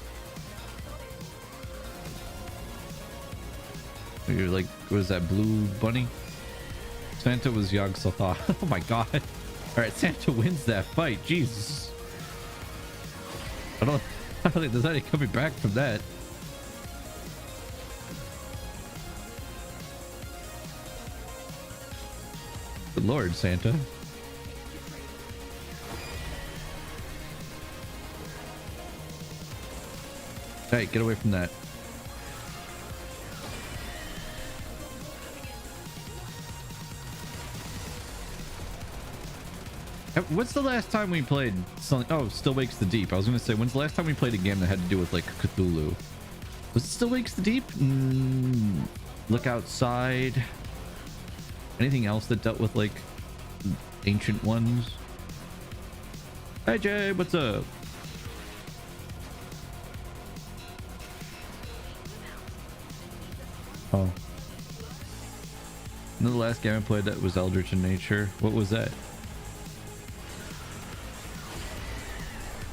You're like, what is that, blue bunny? Santa was Yog Sotha. Oh my god. Alright, Santa wins that fight. Jesus. I don't think there's any coming back from that. Good Lord, Santa. Hey, get away from that. What's the last time we played something? Oh, Still Wakes the Deep. I was gonna say, when's the last time we played a game that had to do with like Cthulhu? Was it Still Wakes the Deep? Look Outside. Anything else that dealt with like ancient ones? Hey Jay, what's up? Oh. The last game I played that was Eldritch in Nature. What was that?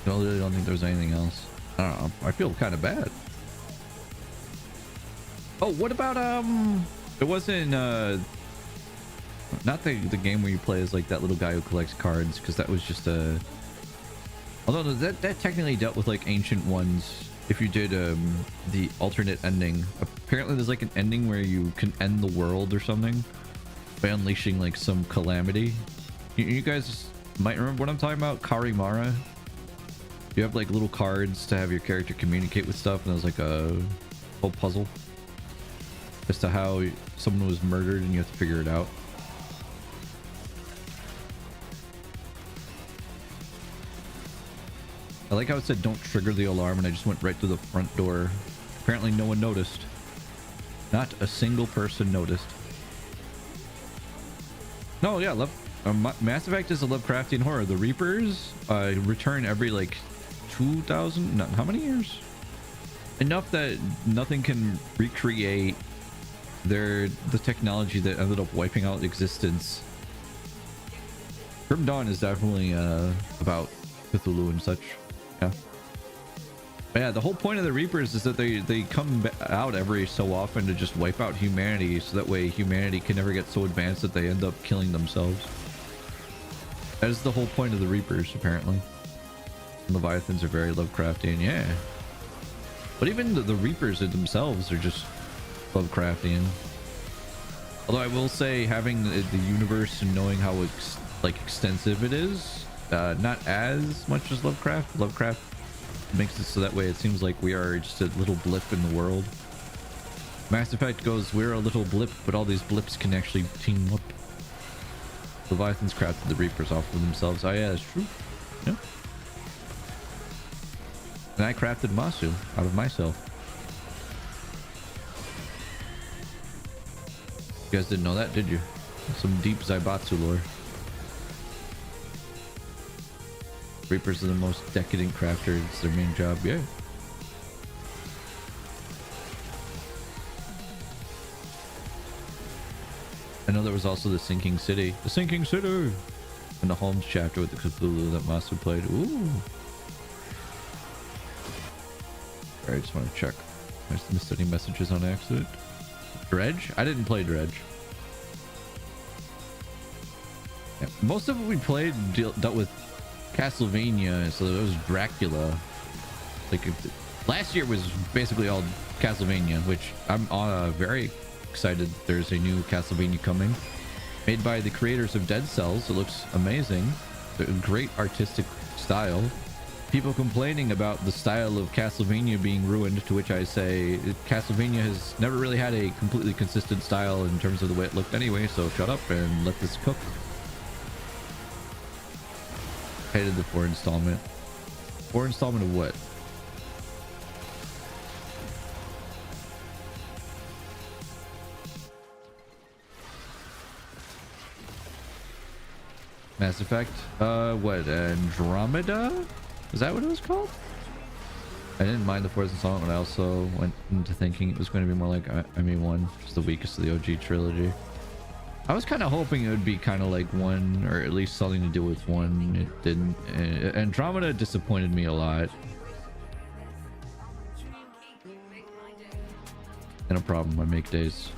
I really don't think there was anything else. I don't know. I feel kind of bad. Oh, what about it wasn't not the game where you play as like that little guy who collects cards, because that was just a although that technically dealt with like ancient ones. If you did the alternate ending, apparently there's like an ending where you can end the world or something by unleashing like some calamity. You guys might remember what I'm talking about. Karimara. You have like little cards to have your character communicate with stuff, and there's like a whole puzzle. as to how someone was murdered, and you have to figure it out. I like how it said don't trigger the alarm, and I just went right to the front door. Apparently no one noticed. Not a single person noticed. No, yeah, Mass Effect is a Lovecraftian horror. The Reapers return every like 2,000, how many years? Enough that nothing can recreate the technology that ended up wiping out existence. Grim Dawn is definitely about Cthulhu and such. Yeah. But yeah, the whole point of the Reapers is that they come out every so often to just wipe out humanity, so that way humanity can never get so advanced that they end up killing themselves. That is the whole point of the Reapers, apparently. Leviathans are very Lovecraftian, yeah. But even the Reapers themselves are just Lovecraftian. Although I will say, having the universe and knowing how extensive it is, not as much as Lovecraft. Lovecraft makes it so that way it seems like we are just a little blip in the world. Mass Effect goes, we're a little blip, but all these blips can actually team up. Leviathans crafted the Reapers off of themselves. Oh yeah, that's true. Yeah. And I crafted Masu out of myself. You guys didn't know that, did you? Some deep Zaibatsu lore. Reapers are the most decadent crafters. It's their main job. Yeah. I know there was also the Sinking City. The Sinking City! And the Holmes chapter with the Cthulhu that Masu played. Ooh. Alright, I just want to check. I just missed any messages on accident. Dredge? I didn't play Dredge. Yeah, most of what we played dealt with Castlevania, so it was Dracula. Like, last year was basically all Castlevania, which I'm very excited. There's a new Castlevania coming, made by the creators of Dead Cells. It looks amazing. A great artistic style. People complaining about the style of Castlevania being ruined, to which I say Castlevania has never really had a completely consistent style in terms of the way it looked anyway, so shut up and let this cook. Hated the 4 installment. 4 installment of what? Mass Effect? What? Andromeda? Is that what it was called? I didn't mind the 4th installment, but I also went into thinking it was going to be more like ME1, just the weakest of the OG trilogy. I was kind of hoping it would be kind of like 1, or at least something to do with 1. It didn't. Andromeda disappointed me a lot. And a problem, I make days.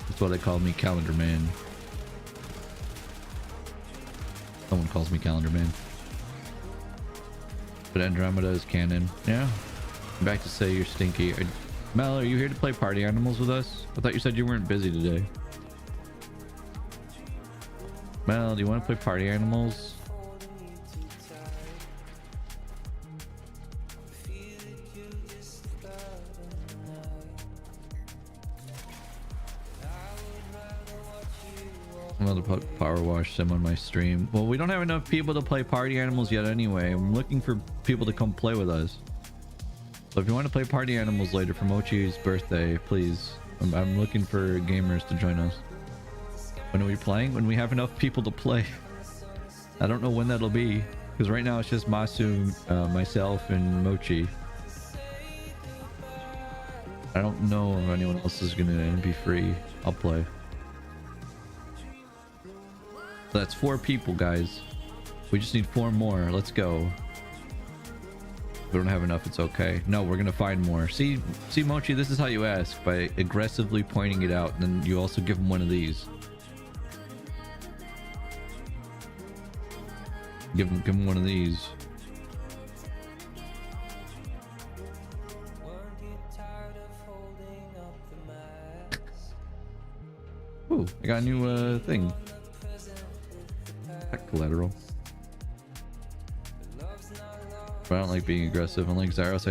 That's why they call me Calendar Man. Someone calls me Calendar Man. But Andromeda is canon. Yeah. I'm back to say you're stinky. Mel, are you here to play party animals with us? I thought you said you weren't busy today. Mel, do you want to play party animals? I'm gonna power wash some on my stream. Well, we don't have enough people to play party animals yet anyway. I'm looking for people to come play with us. So if you want to play party animals later for Mochi's birthday, please. I'm looking for gamers to join us. When are we playing? When we have enough people to play. I don't know when that'll be, because right now it's just Masu, myself, and Mochi. I don't know if anyone else is gonna be free. I'll play. So that's 4 people, guys. We just need 4 more. Let's go. If we don't have enough, it's okay. No, we're gonna find more. See, Mochi, this is how you ask, by aggressively pointing it out, and then you also give them one of these. Give him one of these. Ooh, I got a new thing. Collateral. But I don't like being aggressive. Unlike Zaros,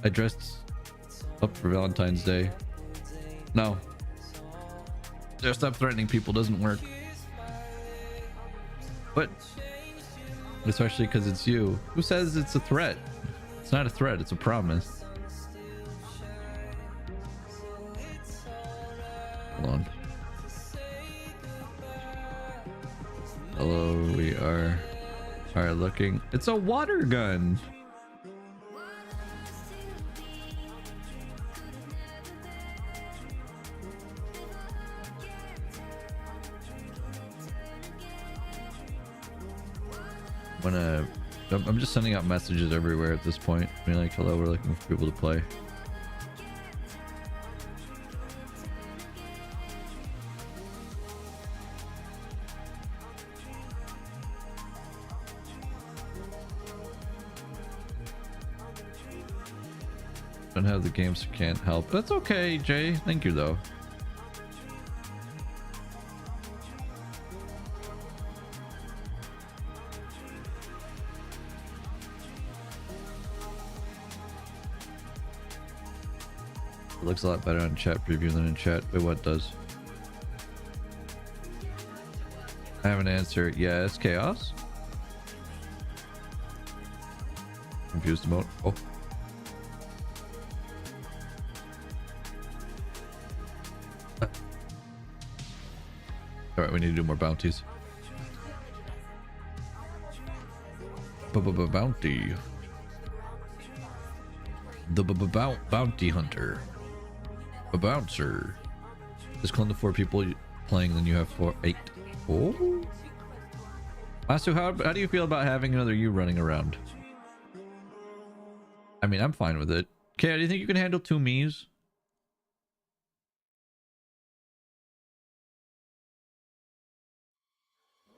I dressed up for Valentine's Day. No. Just stop threatening people doesn't work. But especially because it's you. Who says it's a threat? It's not a threat, it's a promise. Hold on. Hello, we are looking. It's a water gun. I'm just sending out messages everywhere at this point. I mean, like, hello, we're looking for people to play. Don't have the games, so can't help. That's okay, Jay. Thank you, though. It looks a lot better on chat preview than in chat. Wait, what does? I have an answer. Yeah, it's chaos. Confused emote. Oh. Alright, we need to do more bounties. Bounty. The bounty hunter. A bouncer. Just clone the 4 people playing, then you have 8. Oh. Masu, how do you feel about having another you running around? I mean, I'm fine with it. Okay, do you think you can handle 2 me's?